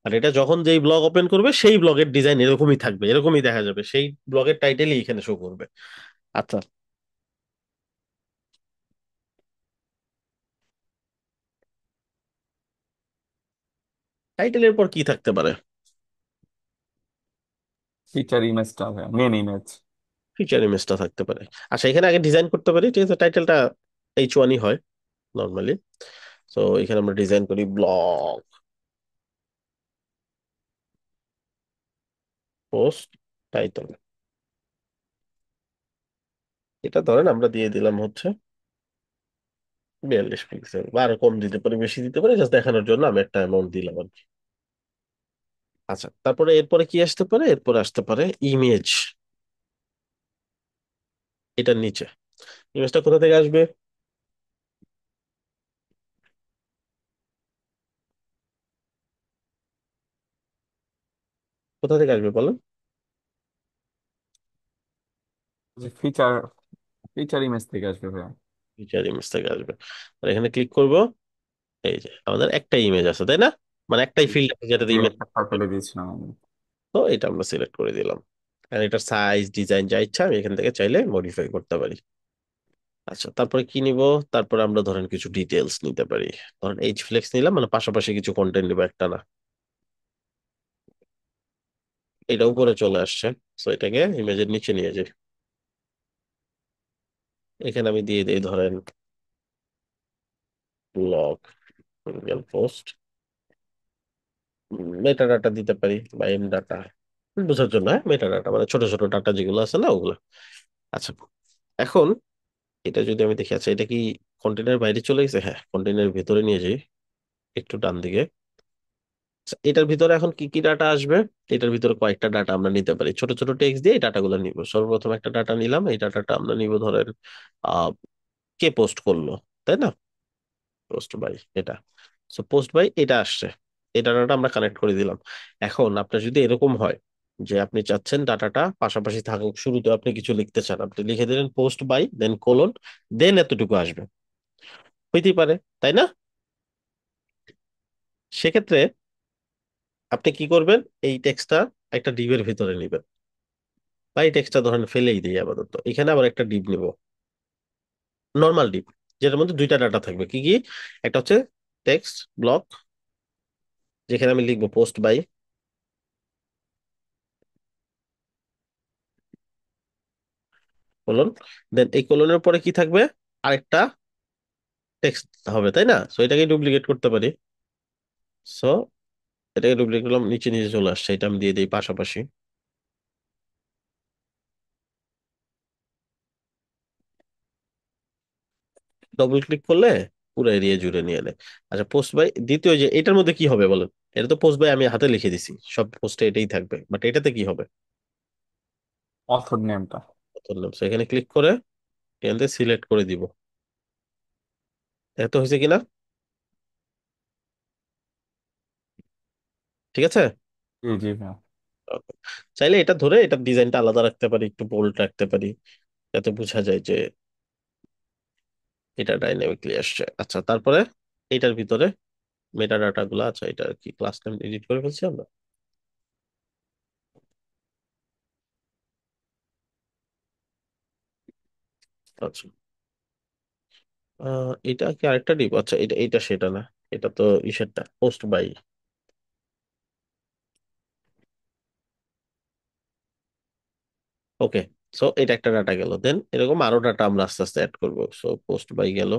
আর এটা যখন যেই ব্লগ ওপেন করবে সেই ব্লগের ডিজাইন এরকমই থাকবে, এরকমই দেখা যাবে, সেই ব্লগের টাইটেলই এখানে শো করবে। আচ্ছা, টাইটেলের পর কি থাকতে পারে? ফিচার ইমেজটা ভাইয়া, মেন ইমেজ। ফিচার ইমেজটা থাকতে পারে। আচ্ছা, এখানে আগে ডিজাইন করতে পারি, ঠিক আছে? টাইটেলটা H1 হয় নর্মালি। তো এখানে আমরা ডিজাইন করি ব্লগ পোস্ট টাইটেল। এটা ধরেন আমরা দিয়ে দিলাম হচ্ছে 42 পিক্সেল, বা আরো কম দিতে পারি, বেশি দিতে পারি, জাস্ট দেখানোর জন্য আমি একটা অ্যামাউন্ট দিলাম আর কি। আচ্ছা, তারপরে এরপরে কি আসতে পারে? এরপরে আসতে পারে ইমেজ। এটার নিচে ইমেজটা কোথা থেকে আসবে? কোথা থেকে আসবে বলেন? ফিচার ফিচার ইমেজ থেকে আসবে ভাইয়া। ফিচার ইমেজ থেকে আসবে। আর এখানে ক্লিক করব, এই যে আমাদের একটা ইমেজ আছে তাই না, মানে একটাই ফিল্ড আছে যেটাতে যে ইমেজ। একটা ফাঁক ফেলে দিয়েছিলাম আমি। তো এটা আমরা সিলেক্ট করে দিলাম। আর এটার সাইজ ডিজাইন যা ইচ্ছা আমি এখান থেকে চাইলে মডিফাই করতে পারি। আচ্ছা, তারপরে কি নিব? তারপরে আমরা ধরেন কিছু ডিটেলস নিতে পারি। ধরেন এইচ ফ্লেক্স নিলাম, মানে পাশাপাশি কিছু কন্টেন্ট নিব, একটা না। এটা উপরে চলে আসছে, তো এটাকে ইমেজের নিচে নিয়ে যাই। এখানে আমি দিয়ে দিই ধরেন ব্লগ পোস্ট মেটা ডাটা দিতে পারি, বা এম ডাটা বোঝার জন্য। হ্যাঁ, মেটা ডাটা মানে ছোট ছোট ডাটা যেগুলো আছে না ওগুলো। আচ্ছা, এখন এটা যদি আমি দেখি, আচ্ছা এটা কি কন্টেনার বাইরে চলে গেছে? হ্যাঁ, কন্টেনার ভেতরে নিয়ে যাই একটু ডান দিকে। আচ্ছা, এটার ভিতরে এখন কি কি ডাটা আসবে? এটার ভিতরে কয়েকটা ডাটা আমরা নিতে পারি, ছোট ছোট টেক্সট দিয়ে এই ডাটাগুলো নিব। সর্বপ্রথম একটা ডাটা নিলাম, এই ডাটাটা আমরা নিব ধরেন আহ কে পোস্ট করলো, তাই না? পোস্ট বাই এটা। সো পোস্ট বাই এটা আসছে, এই ডাটাটা আমরা কানেক্ট করে দিলাম। এখন আপনার যদি এরকম হয় যে আপনি চাচ্ছেন ডাটাটা পাশাপাশি থাকুক, শুরুতে আপনি কিছু লিখতে চান, আপনি লিখে দিলেন পোস্ট বাই দেন কোলন, দেন এতটুকু আসবে, হইতেই পারে, তাই না? সেক্ষেত্রে আপনি কি করবেন? এই টেক্সটটা একটা ডিবের ভিতরে নেবেন, বা এই টেক্সটটা ধরেন ফেলেই দিই আপাতত। এখানে আবার একটা ডিব নিব, নর্মাল ডিব, যেটার মধ্যে দুইটা ডাটা থাকবে। কি কি? একটা হচ্ছে টেক্সট ব্লক, যেখানে আমি লিখবো পোস্ট বাই কোলন, দেন এই কোলনের পরে কি থাকবে? আরেকটা টেক্সট হবে, তাই না? সো এটাকে ডুপ্লিকেট করতে পারি। সো এটাকে ডুপ্লিকেট করলাম, নিচে নিচে চলে আসছে, এটা আমি দিয়ে দিই পাশাপাশি। ডবল ক্লিক করলে পুরো এরিয়া জুড়ে নিয়ে নেয়। আচ্ছা, পোস্ট বাই দ্বিতীয়, যে এটার মধ্যে কি হবে বলেন? এটা তো পোস্ট বাই আমি হাতে লিখে দিছি, সব পোস্টে এটাই থাকবে, বাট এটাতে কি হবে? অথর নেমটা। ধরলাম, সো এখানে ক্লিক করে এখান থেকে সিলেক্ট করে দিব। এত হয়েছে কিনা? ঠিক আছে। জি জি ভাইয়া। Okay. চাইলে এটা ধরে এটার ডিজাইনটা আলাদা রাখতে পারি, একটু বোল্ড রাখতে পারি, যাতে বোঝা যায় যে এটা ডাইনামিকলি আসছে। আচ্ছা, তারপরে এটার ভিতরে মেটা ডাটা গুলো, আচ্ছা এটা কি ক্লাস নেম এডিট করে ফেলছি আমরা? আচ্ছা, এটা কি আরেকটা ডিপ? আচ্ছা, এটা সেটা না, এটা তো ইসেরটা পোস্ট বাই। ওকে, সো এটা একটা ডাটা গেল, দেন এরকম আরো ডাটা আমরা আস্তে আস্তে অ্যাড করবো। সো পোস্ট বাই গেল,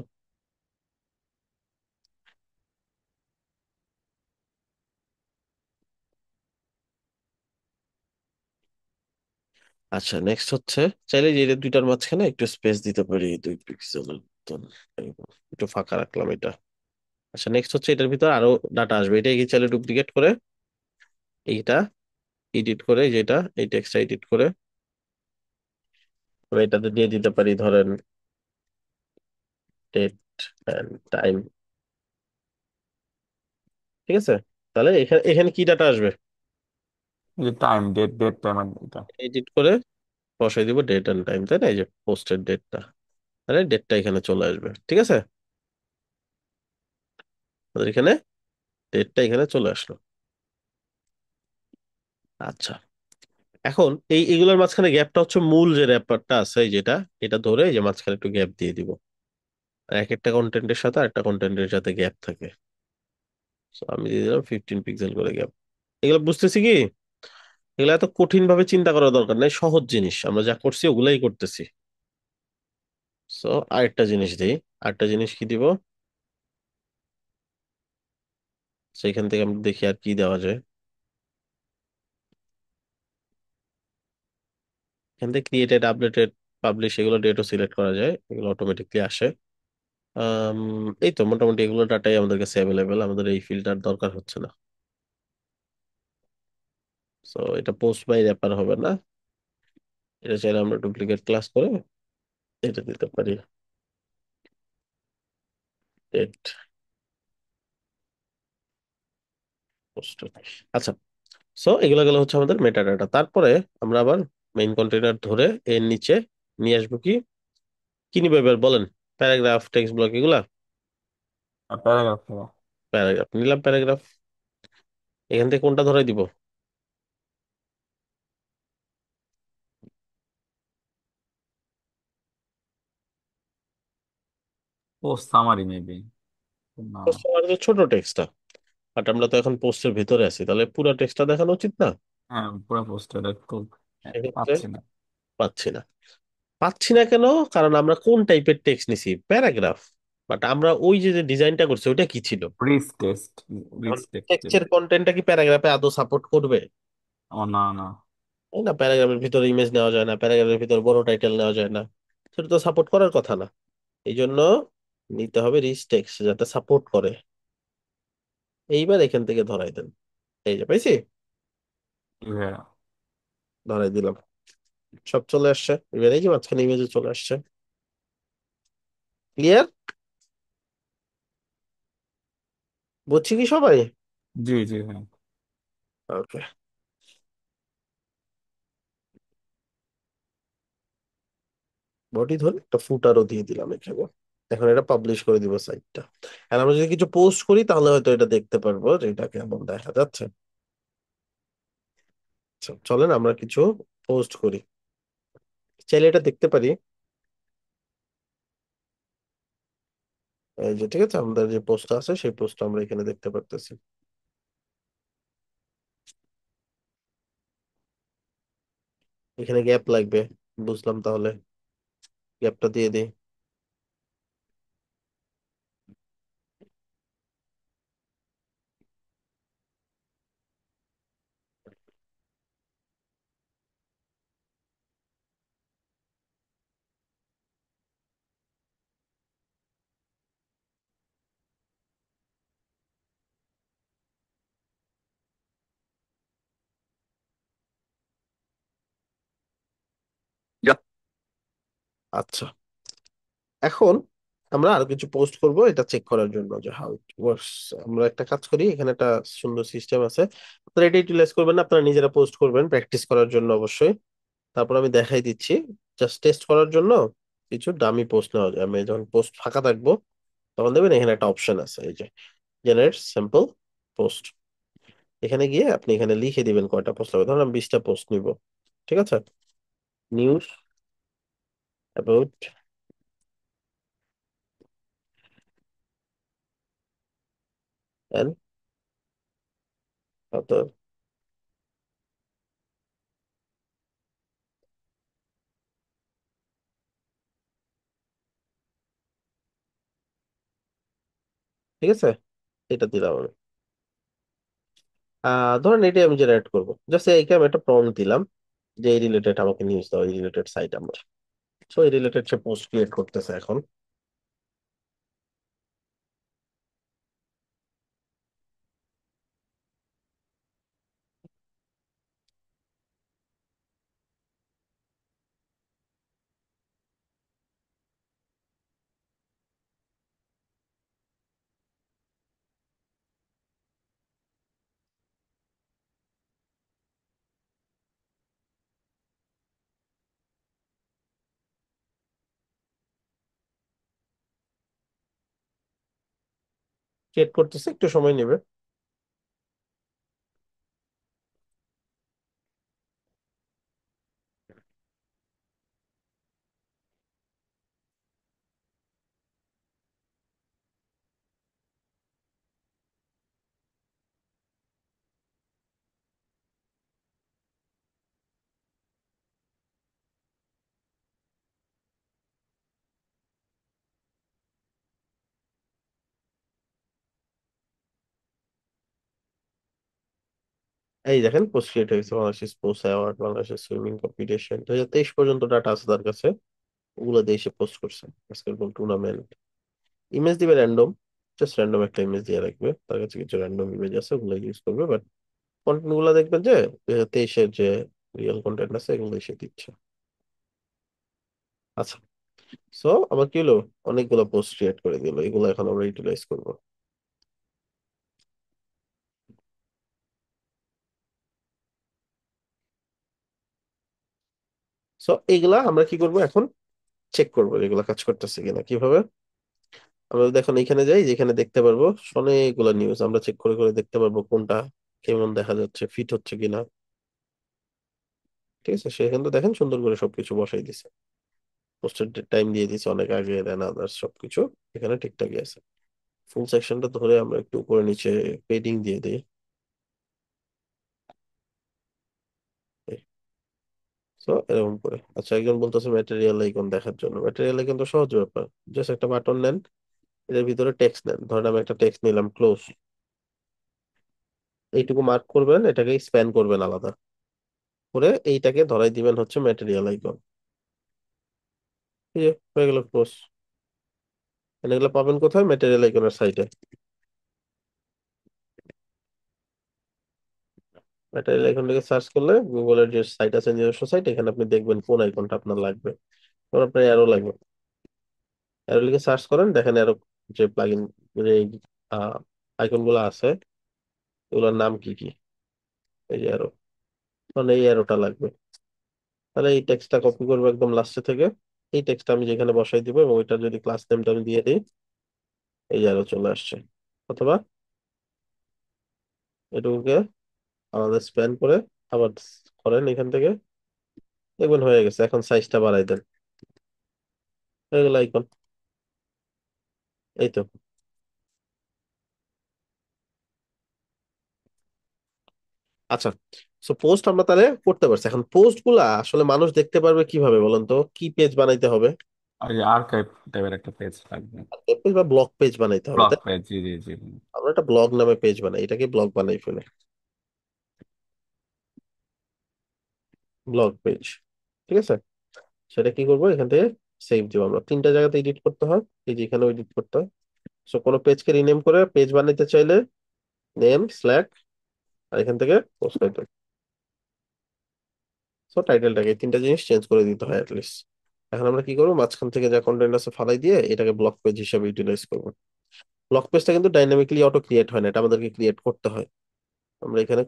আচ্ছা নেক্সট হচ্ছে, চাইলে যে এটা দুইটার মাঝখানে একটু স্পেস দিতে পারি, 2 পিক্সেলের মতন, এরকম। একটু ফাঁকা রাখলাম এটা। আচ্ছা নেক্সট হচ্ছে এটার ভিতর আরো ডাটা আসবে, এটা কি চাইলে ডুপ্লিকেট করে এইটা এডিট করে, যেটা এই টেক্সটটা এডিট করে আমরা এটাতে দিয়ে দিতে পারি, ধরেন ডেট এন্ড টাইম। ঠিক আছে, তাহলে এখানে এখানে কি ডাটা আসবে? যে টাইম, ডেট ডেট টাইম এটা। এডিট করে বসাই দিব ডেট এন্ড টাইম, তাই না? এই যে পোস্টের ডেটটা, তাহলে ডেটটা এখানে চলে আসবে। ঠিক আছে, আমাদের এখানে ডেটটা এখানে চলে আসলো। আচ্ছা, এখন এগুলোর মাঝখানে গ্যাপটা হচ্ছে মূল যে ব্যাপারটা আছে, এই যেটা, এটা ধরে এই যে মাঝখানে একটু গ্যাপ দিয়ে দিব। আর এক একটা কন্টেন্টের সাথে আরেকটা কন্টেন্টের সাথে গ্যাপ থাকে। So আমি দিয়ে দিলাম 15 পিক্সেল করে গ্যাপ। এগুলো বুঝতেছি কি, এগুলো এত কঠিন ভাবে চিন্তা করার দরকার নাই, সহজ জিনিস, আমরা যা করছি ওগুলাই করতেছি। সো আরেকটা জিনিস দিই, আরেকটা জিনিস কি দিব, সেখান থেকে আমরা দেখি আর কি দেওয়া যায়। এখান থেকে ক্রিয়েটেড, আপডেটেড, পাবলিশ, এগুলো ডেটও সিলেক্ট করা যায়, এগুলো অটোমেটিকলি আসে। আম, এই তো মোটামুটি এগুলো ডাটাই আমাদের কাছে অ্যাভেলেবেল, আমাদের এই ফিল্টার দরকার হচ্ছে না। সো এটা পোস্ট বাই র্যাপার হবে না, এটা চাইলে আমরা ডুপ্লিকেট ক্লাস করে এটা দিতে পারি, ডেট পোস্ট। আচ্ছা, সো এগুলো গেলো হচ্ছে আমাদের মেটা ডাটা। তারপরে আমরা আবার মেইন কন্টেনার ধরে এর নিচে নিয়ে আসবো কি, কি নিবে এবার বলেন? প্যারাগ্রাফ, টেক্সট ব্লক, এগুলা? প্যারাগ্রাফ ভাইয়া। প্যারাগ্রাফ নিলাম, প্যারাগ্রাফ। এখান থেকে কোনটা ধরাই দিব? ও সামারি মেবি। না। পোস্ট আমার তো ছোট টেক্সটটা, বাট আমরা তো এখন পোস্টের ভিতরে আছি, তাহলে পুরো টেক্সটটা দেখানো উচিত না? হ্যাঁ পুরো পোস্টার একটু সেক্ষেত্রে পাচ্ছি না। পাচ্ছি না। পাচ্ছি না কেন? কারণ আমরা কোন টাইপের টেক্সট নিছি? প্যারাগ্রাফ। বাট আমরা ওই যে ডিজাইনটা করছি ওইটা কি ছিল? Bridge text, bridge text. টেক্সটের কন্টেন্টটা কি প্যারাগ্রাফে আদৌ সাপোর্ট করবে? ও না না। তাই না, প্যারাগ্রাফের ভিতরে ইমেজ নেওয়া যায় না, প্যারাগ্রাফের ভিতরে বড় টাইটেল নেওয়া যায় না, সেটা তো সাপোর্ট করার কথা না। এই জন্য নিতে হবে রিচ টেক্সট, যাতে সাপোর্ট করে। এইবার এখান থেকে ধরাই দেন, এই যে পাইছি, কি ভাইয়া? ধরাই দিলাম, সব চলে আসছে। এবার এই যে মাঝখানে ইমেজে চলে আসছে। ক্লিয়ার? বুঝছি কি সবাই? জি জি ভাইয়া। ওকে, বডি ধরে একটা ফুটারও দিয়ে দিলাম এখানে। এখন এটা পাবলিশ করে দিব সাইটটা। আর আমরা যদি কিছু পোস্ট করি তাহলে হয়তো এটা দেখতে পারবো যে এটা কেমন দেখা যাচ্ছে। আচ্ছা, চলেন আমরা কিছু পোস্ট করি, চাইলে এটা দেখতে পারি। এই যে ঠিক আছে, আমাদের যে পোস্ট আছে সেই পোস্ট আমরা এখানে দেখতে পারতেছি। এখানে গ্যাপ লাগবে, বুঝলাম, তাহলে গ্যাপটা দিয়ে দিই। আচ্ছা, এখন আমরা আরো কিছু পোস্ট করব এটা চেক করার জন্য যে হাউ ইট ওয়ার্কস। আমরা একটা কাজ করি, এখানে একটা সুন্দর সিস্টেম আছে, আপনারা এটা ইউটিলাইজ করবেন না, আপনারা নিজেরা পোস্ট করবেন প্র্যাকটিস করার জন্য অবশ্যই। তারপর আমি দেখাই দিচ্ছি, জাস্ট টেস্ট করার জন্য কিছু ডামি পোস্ট নেওয়া যায়। আমি যখন পোস্ট ফাঁকা থাকবো তখন দেখবেন এখানে একটা অপশন আছে, এই যে জেনারেট স্যাম্পল পোস্ট। এখানে গিয়ে আপনি এখানে লিখে দিবেন কয়টা পোস্ট হবে। ধরুন আমি 20টা পোস্ট নিব, ঠিক আছে। নিউজ অ্যাবাউট অ্যান অথর, ঠিক আছে, এটা দিলাম আমি। ধরেন এটাই আমি জেনারেট করবো, জাস্ট এইকে আমি একটা প্রম্পট দিলাম যে এই রিলেটেড আমাকে নিউজ দাও, এই রিলেটেড সাইট আমার। সো এই রিলেটেড সে পোস্ট ক্রিয়েট করতেছে এখন। ক্রিয়েট করতেছে, একটু সময় নেবে। এই দেখেন পোস্ট ক্রিয়েট হয়েছে, Bangladesh sports award, Bangladesh swimming competition 2023 পর্যন্ত ডাটা আছে তার কাছে, ওগুলো দিয়ে সে পোস্ট করছে। Basketball tournament. ইমেজ দিবে র্যান্ডম, জাস্ট র্যান্ডম একটা ইমেজ দিয়ে রাখবে, তার কাছে কিছু র্যান্ডম ইমেজ আছে ওগুলো ইউজ করবে। বাট কন্টেন্ট গুলো দেখবেন যে 2023-এর যে রিয়েল কন্টেন্ট আছে এগুলো এসে দিচ্ছে। আচ্ছা, সো আমার কি হলো, অনেকগুলো পোস্ট ক্রিয়েট করে দিল, এগুলো এখন আমরা ইউটিলাইজ করবো। সো এইগুলা আমরা কি করব এখন, চেক করবো এগুলা কাজ করতেছে কিনা। কিভাবে, আমরা দেখুন এখানে যাই, যেখানে দেখতে পারবো অনেকগুলো নিউজ, আমরা চেক করে করে দেখতে পারবো কোনটা কেমন দেখা যাচ্ছে, ফিট হচ্ছে কিনা। ঠিক আছে, সেখানে তো দেখেন সুন্দর করে সবকিছু বসাই দিছে, পোস্টের টাইম দিয়ে দিছে অনেক আগে, দেন আদার্স সবকিছু এখানে ঠিকঠাকই আছে। ফুল সেকশনটা ধরে আমরা একটু উপরে নিচে পেডিং দিয়ে দিই। তো এরকম করে, আচ্ছা একজন বলতেছে ম্যাটেরিয়াল আইকন দেখার জন্য। ম্যাটেরিয়াল আইকন তো সহজ ব্যাপার, জাস্ট একটা বাটন নেন, এর ভিতরে টেক্সট নেন। ধরেন আমি একটা টেক্সট নিলাম ক্লোজ, এইটুকু মার্ক করবেন, এটাকে স্প্যান করবেন আলাদা করে, এইটাকে ধরাই দিবেন হচ্ছে ম্যাটেরিয়াল আইকন। এই যে হয়ে গেল ক্লোজ। এগুলো পাবেন কোথায়, ম্যাটেরিয়াল আইকনের সাইটে। ম্যাটেরিয়াল আইকন থেকে সার্চ করলে গুগলের যে সাইট আছে নিজস্ব সাইট, এখানে আপনি দেখবেন কোন আইকনটা আপনার লাগবে। ধর আপনার অ্যারো লাগবে, অ্যারো লিখে সার্চ করেন, দেখেন অ্যারো যে প্লাগইন যে আইকন গুলো আছে এগুলোর নাম কি কি। এই যে অ্যারো, মানে এই অ্যারোটা লাগবে। তাহলে এই টেক্সটটা কপি করবো একদম লাস্টে থেকে, এই টেক্সটটা আমি যেখানে বসাই দিব, এবং ওইটা যদি ক্লাস নেমটা আমি দিয়ে দিই, এই যে অ্যারো চলে আসছে। অথবা এটুকুকে আলাদা স্প্যান করে আবার করেন এখান থেকে, দেখবেন হয়ে গেছে। এখন সাইজটা বাড়াই দেন, হয়ে গেল আইকন। এই তো। আচ্ছা, সো পোস্ট আমরা তাহলে করতে পারছি। এখন পোস্ট গুলা আসলে মানুষ দেখতে পারবে কিভাবে বলেন তো, কি পেজ বানাইতে হবে? আর এই আর্কাইভ টাইপের একটা পেজ লাগবে। ওয়েব পেজ বা ব্লগ পেজ বানাইতে হবে, ব্লগ তাই? পেজ, জি জি জি। আমরা একটা ব্লগ নামে পেজ বানাই, এটাকে ব্লগ বানাই ফেলে, ব্লগ পেজ। ঠিক আছে, সেটা কি করবো, এখান থেকে সেভ দিব। আমরা তিনটা জায়গাতে এডিট করতে হয়, এই যে এখানেও এডিট করতে হয়। সো কোনো পেজকে রিনেম করে পেজ বানাইতে চাইলে নেম স্ল্যাক, আর এখান থেকে পোস্ট টাইটেল। সো টাইটেলটাকে, এই তিনটা জিনিস চেঞ্জ করে দিতে হয় অ্যাটলিস্ট। এখন আমরা কি করবো, মাঝখান থেকে যা কন্টেন্ট আছে ফালাই দিয়ে এটাকে ব্লক পেজ হিসেবে ইউটিলাইজ করবো। ব্লক পেজটা কিন্তু ডাইনামিকলি অটো ক্রিয়েট হয় না, এটা আমাদেরকে ক্রিয়েট করতে হয়। আমরা এখানে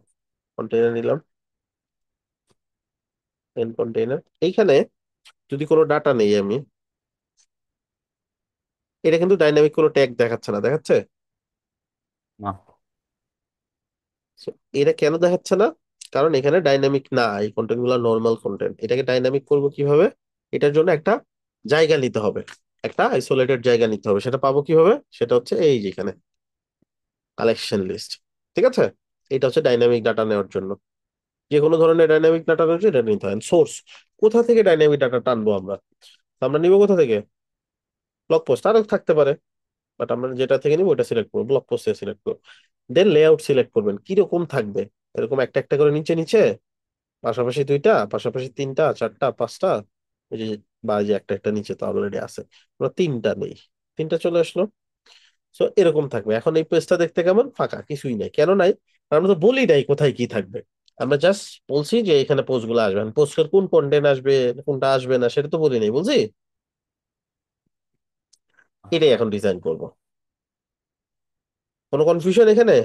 কন্টেইনার নিলাম, এন কন্টেইনার। এইখানে যদি কোনো ডাটা নেই আমি, এটা কিন্তু ডাইনামিক কোনো ট্যাগ দেখাচ্ছে না, দেখাচ্ছে? না। So, এটা কেন দেখাচ্ছে না? কারণ এখানে ডাইনামিক না, এই কন্টেন্ট গুলো নর্মাল কন্টেন্ট। এটাকে ডাইনামিক করব কিভাবে? এটার জন্য একটা জায়গা নিতে হবে, একটা আইসোলেটেড জায়গা নিতে হবে। সেটা পাবো কিভাবে? সেটা হচ্ছে এই যেখানে কালেকশন লিস্ট। ঠিক আছে, এটা হচ্ছে ডাইনামিক ডাটা নেওয়ার জন্য। যে কোনো ধরনের ডাইনামিক ডাটা নেওয়ার জন্য এটা নিতে হয়। সোর্স কোথা থেকে ডাইনামিক ডাটা টানবো আমরা? তো আমরা নিব কোথা থেকে? ব্লগ পোস্ট আরো থাকতে পারে, বাট আমরা যেটা থেকে নিবো ওটা সিলেক্ট করবো, ব্লগ পোস্টে সিলেক্ট করবো। দেন লেআউট সিলেক্ট করবেন, কিরকম থাকবে। এরকম একটা একটা করে নিচে নিচে, পাশাপাশি দুইটা, পাশাপাশি তিনটা, চারটা, পাঁচটা, এই যে, বা এই যে একটা একটা নিচে তো অলরেডি আছে, আমরা তিনটা নেই, তিনটা চলে আসলো। সো এরকম থাকবে। এখন এই পেজটা দেখতে কেমন? ফাঁকা, কিছুই নাই। কেন নাই? কারণ আমরা তো বলি নাই কোথায় কি থাকবে। আমরা জাস্ট বলছি যে এখানে পোস্ট গুলো আসবে, পোস্টের কোন কন্টেন্ট আসবে, কোনটা আসবে না, সেটা তো বলি নাই, বলছি। এটাই এখন ডিজাইন করব। কোনো কনফিউশন এখানে?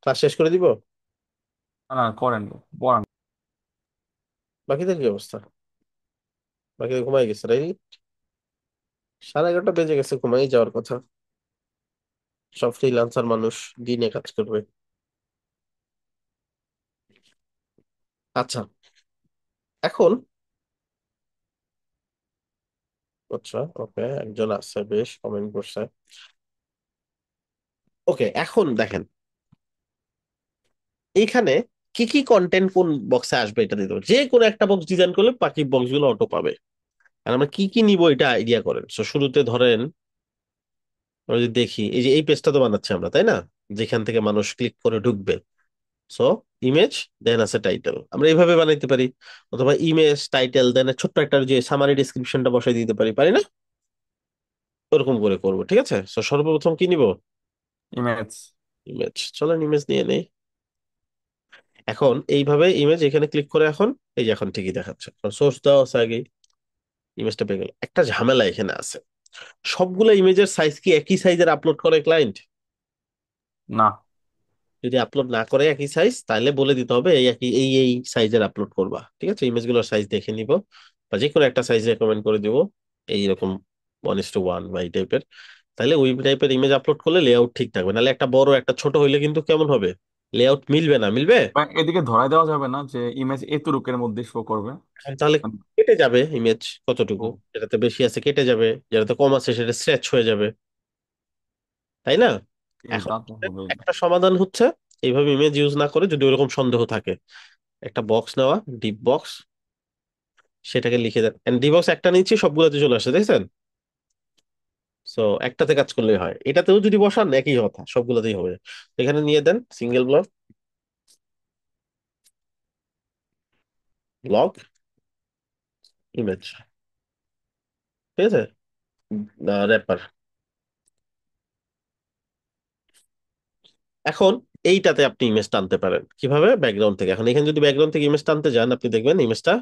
ক্লাস শেষ করে দিব? না না, করেন, পড়ান। বাকিদের কি অবস্থা? বাকিদের ঘুমাই গেছে, রাইট? 11:30 বেজে গেছে, ঘুমাই যাওয়ার কথা। সব ফ্রিল্যান্সার মানুষ, দিনে কাজ করবে। আচ্ছা, এখন, আচ্ছা, ওকে, একজন আছে, বেশ কমেন্ট করছে। ওকে, এখন দেখেন এইখানে কি কি কন্টেন্ট কোন বক্সে আসবে এটা দিতে হবে। যে কোনো একটা বক্স ডিজাইন করলে বাকি বক্স গুলো অটো পাবে। আর আমরা কি কি নিব এটা আইডিয়া করেন। তো শুরুতে ধরেন আমরা যদি দেখি, এই যে এই পেজটা তো বানাচ্ছি আমরা, তাই না? যেখান থেকে মানুষ ক্লিক করে ঢুকবে। সো ইমেজ, দেন আছে টাইটেল, আমরা এইভাবে বানাইতে পারি। অথবা ইমেজ, টাইটেল, দেন ছোট্ট একটা যে সামারি ডিসক্রিপশনটা বসাই দিতে পারি, পারি না? ওরকম করে করবো, ঠিক আছে। তো সর্বপ্রথম কি নিব? ইমেজ। ইমেজ। চলেন ইমেজ নিয়ে নেই। এখন এইভাবে ইমেজ এখানে ক্লিক করে, এখন এই যে এখন ঠিকই দেখাচ্ছে, সোর্স দেওয়া আছে আগে, ইমেজটা পেয়ে গেল। একটা ঝামেলা এখানে আছে, সবগুলো ইমেজের সাইজ কি একই সাইজের আপলোড করে ক্লায়েন্ট? না। যদি আপলোড না করে একই সাইজ, তাহলে বলে দিতে হবে এই একই এই সাইজের আপলোড করবা। ঠিক আছে, ইমেজগুলোর সাইজ দেখে নিব, বা যে কোনো একটা সাইজ রেকমেন্ড করে দিব, এইরকম 1:1 বা এই টাইপের। তাহলে ওই টাইপের ইমেজ আপলোড করলে লেআউট ঠিক থাকবে। নাহলে একটা বড় একটা ছোট হইলে কিন্তু কেমন হবে, লেআউট মিলবে না, মিলবে। বা এদিকে ধরাই দেওয়া যাবে না যে ইমেজ এতটুকের মধ্যে শো করবে? এখন তাহলে কেটে যাবে ইমেজ, কতটুকু ও, যেটাতে বেশি আছে কেটে যাবে, যেটাতে কম আছে সেটা স্ট্রেচ হয়ে যাবে, তাই না? এখন তা তো হবেই। একটা সমাধান হচ্ছে, এইভাবে ইমেজ ইউজ না করে যদি ওরকম সন্দেহ থাকে, একটা বক্স নেওয়া, ডিপ বক্স, সেটাকে লিখে দেন। এন্ড ডি বক্স একটা নিচ্ছি, সবগুলোতে চলে আসছে, দেখছেন? সো একটাতে কাজ করলেই হয়। এটাতেও যদি বসান একই কথা, সবগুলোতেই হবে। এখানে নিয়ে দেন সিঙ্গেল ব্লক, ব্লক, ইমেজ, ঠিক আছে, র্যাপার। এখন এইটাতে আপনি ইমেজ টানতে পারেন কিভাবে? ব্যাকগ্রাউন্ড থেকে। এখন এখানে যদি ব্যাকগ্রাউন্ড থেকে ইমেজ টানতে যান, আপনি দেখবেন ইমেজটা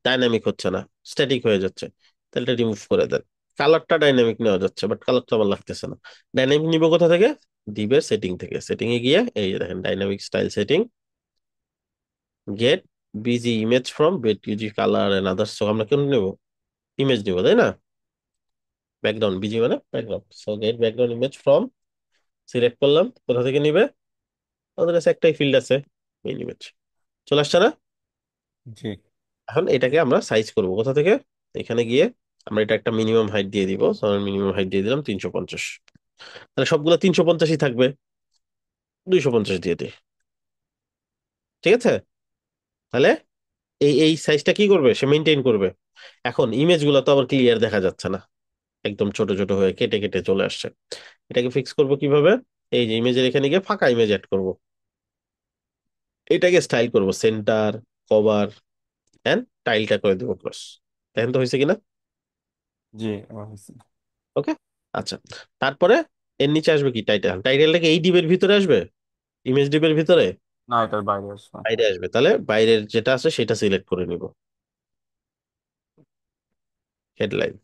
ডাইনামিক হচ্ছে না, স্ট্যাটিক হয়ে যাচ্ছে। তাহলে এটা রিমুভ করে দেন। কালারটা ডাইনামিক নেওয়া যাচ্ছে, বাট কালারটা আমার লাগতেছে না। ডাইনামিক নিব কোথা থেকে? ডিবের সেটিং থেকে। সেটিং এ গিয়ে এই যে দেখেন dynamic style setting, get BG image from বেট ইউজি কালার এন্ড আদার্স। আমরা কেন নেব? ইমেজ নিব, তাই না? ব্যাকগ্রাউন্ড, বিজি মানে background. So get background image from, select করলাম, কোথা থেকে নিবে? আমাদের কাছে একটাই ফিল্ড আছে, মেইন ইমেজ। চলে আসছে না? জি। এখন এটাকে আমরা সাইজ করব কোথা থেকে? এখানে গিয়ে আমরা এটা একটা মিনিমাম হাইট দিয়ে দিব। মিনিমাম হাইট দিয়ে দিলাম 350। তাহলে সবগুলো 350ই থাকবে, 250 দিয়ে দিই, ঠিক আছে। তাহলে এই সাইজটা কি করবে, সে মেনটেন করবে। এখন ইমেজ গুলো তো আবার ক্লিয়ার দেখা যাচ্ছে না, একদম ছোট ছোট হয়ে কেটে কেটে চলে আসছে। এটাকে ফিক্স করব কিভাবে? এই যে ইমেজের এখানে গিয়ে ফাঁকা ইমেজ অ্যাড করব, এটাকে স্টাইল করব, সেন্টার, কভার, এন্ড টাইলটা করে দেবো ক্রস। দেখেন তো হয়েছে কিনা? জি, এবার হয়েছে। ওকে, আচ্ছা। তারপরে এর নিচে আসবে কি? টাইটেল। টাইটেলটাকে এই ডিবের ভিতরে আসবে, ইমেজ ডিবের ভিতরে। না, এটার বাইরে আসবে। বাইরে আসবে, তাহলে বাইরের যেটা আছে সেটা সিলেক্ট করে নিব, হেডলাইন।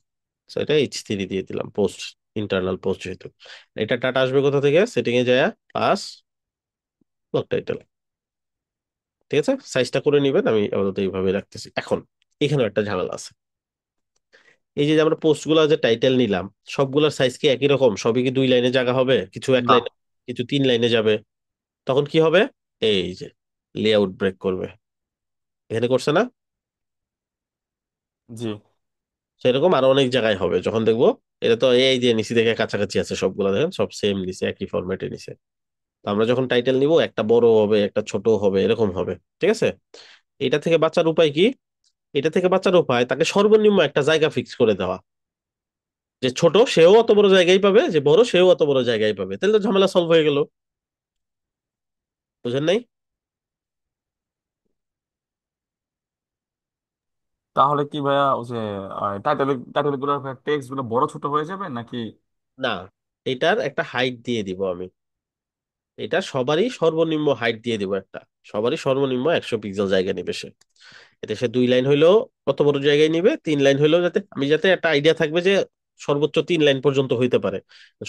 এটা H3 দিয়ে দিলাম, পোস্ট, ইন্টারনাল পোস্ট যেহেতু। এটা ডাটা আসবে কোথা থেকে, সেটিং এ যায় পাস ব্লক টাইটেল। ঠিক আছে, সাইজটা করে নিবেন, আমি আপাতত এইভাবে রাখতেছি। এখন এখানে একটা ঝামেলা আছে, এই যে আমরা পোস্ট গুলা যে টাইটেল নিলাম, সবগুলোর সাইজ কি একই রকম? সবই কি 2 লাইনে জায়গা হবে? কিছু এক না। লাইনে, কিছু 3 লাইনে যাবে। তখন কি হবে? এই যে লেআউট ব্রেক করবে, এখানে করছে না? জি। সেরকম আরো অনেক জায়গায় হবে যখন দেখবো। এটা তো এই যে নিচে দেখে কাছাকাছি আছে সবগুলা, দেখেন সব সেম নিচে, একই ফরম্যাটে নিচে। তো আমরা যখন টাইটেল নিব, একটা বড় হবে একটা ছোট হবে, এরকম হবে। ঠিক আছে, এটা থেকে বাঁচার উপায় কি? এটা থেকে বাঁচার উপায়, তাকে সর্বনিম্ন একটা জায়গা ফিক্স করে দেওয়া, যে ছোট সেও অত বড় জায়গায় পাবে, যে বড় সেও অত বড় জায়গায় পাবে, তাহলে তো ঝামেলা সলভ হয়ে গেল। বুঝেন নাই? তাহলে কি ভাইয়া ওই যে টাইটেল টাইটেল গুলোর টেক্সট গুলো বড় ছোট হয়ে যাবে নাকি? না, এটার একটা হাইট দিয়ে দিব আমি। এটা সবারই সর্বনিম্ন হাইট দিয়ে দিব একটা, সবারই সর্বনিম্ন 100 পিক্সেল জায়গা নিবে সে। এতে সে 2 লাইন হইলেও কত বড় জায়গায় নিবে, 3 লাইন হইলেও, যাতে আমি যাতে একটা আইডিয়া থাকবে যে সর্বোচ্চ 3 লাইন পর্যন্ত হইতে পারে।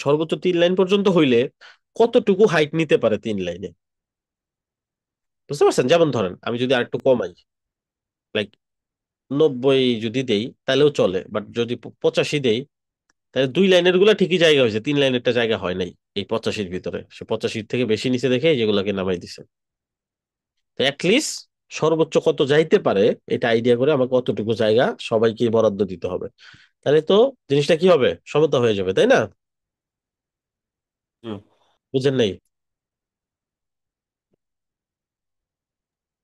সর্বোচ্চ 3 লাইন পর্যন্ত হইলে কতটুকু হাইট নিতে পারে 3 লাইনে, বুঝতে পারছেন? যেমন ধরেন আমি যদি আরেকটু কমাই, লাইক 90 যদি দেই তাহলেও চলে, বাট যদি 85 দেই, তাহলে 2 লাইনের গুলা ঠিকই জায়গা হয়েছে, 3 লাইনেরটা জায়গা হয় নাই এই 85-র ভিতরে। সে 85-র থেকে বেশি নিচে দেখে যেগুলোকে নামাই দিছে। তো অ্যাটলিস্ট সর্বোচ্চ কত যাইতে পারে এটা আইডিয়া করে আমাকে কতটুকু জায়গা সবাইকে বরাদ্দ দিতে হবে। তাহলে তো জিনিসটা কি হবে, সমতা হয়ে যাবে, তাই না? জি। বুঝেন নাই?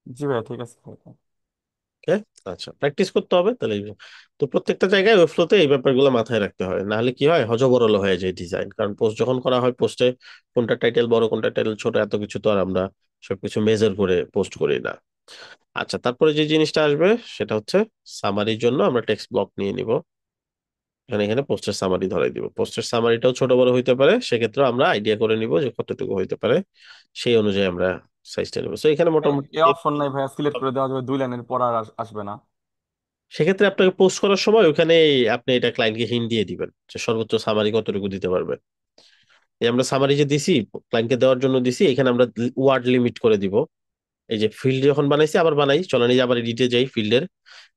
জি ভাইয়া, ঠিক আছে। ওকে, আচ্ছা, প্র্যাকটিস করতে হবে তাহলে। তো প্রত্যেকটা জায়গায় ওয়েবফ্লোতে এই ব্যাপারগুলো মাথায় রাখতে হয়, না হলে কি হয়, হযবরল হয়ে যায় ডিজাইন। কারণ পোস্ট যখন করা হয়, পোস্টে কোনটা টাইটেল বড় কোনটা টাইটেল ছোট এত কিছু তো আর আমরা সবকিছু মেজার করে পোস্ট করি না। আচ্ছা, তারপরে যে জিনিসটা আসবে সেটা হচ্ছে সামারির জন্য আমরা টেক্সট ব্লক নিয়ে নিব। এখানে এখানে পোস্টের সামারি ধরাই দিব। পোস্টের সামারিটাও ছোট বড় হইতে পারে, সেক্ষেত্রে আমরা আইডিয়া করে নিব যে কতটুকু হইতে পারে, সেই অনুযায়ী আমরা সাইজটা নেবো। তো এখানে মোটামুটি এই অপশন নাই ভাইয়া, সিলেক্ট করে দেওয়া যাবে 2 লাইনের পর আর আসবে না? সেক্ষেত্রে আপনাকে পোস্ট করার সময় ওখানে আপনি এটা ক্লায়েন্টকে হিন্ট দিয়ে দিবেন যে সর্বোচ্চ সামারি কতটুকু দিতে পারবে। এই আমরা সামারি যে দিছি, ক্লায়েন্টকে দেওয়ার জন্য দিছি, এখানে আমরা ওয়ার্ড লিমিট করে দিব। এই যে ফিল্ড যখন বানাইছি, আবার বানাই, চলেন এই যে আবার এডিটে যাই ফিল্ডের।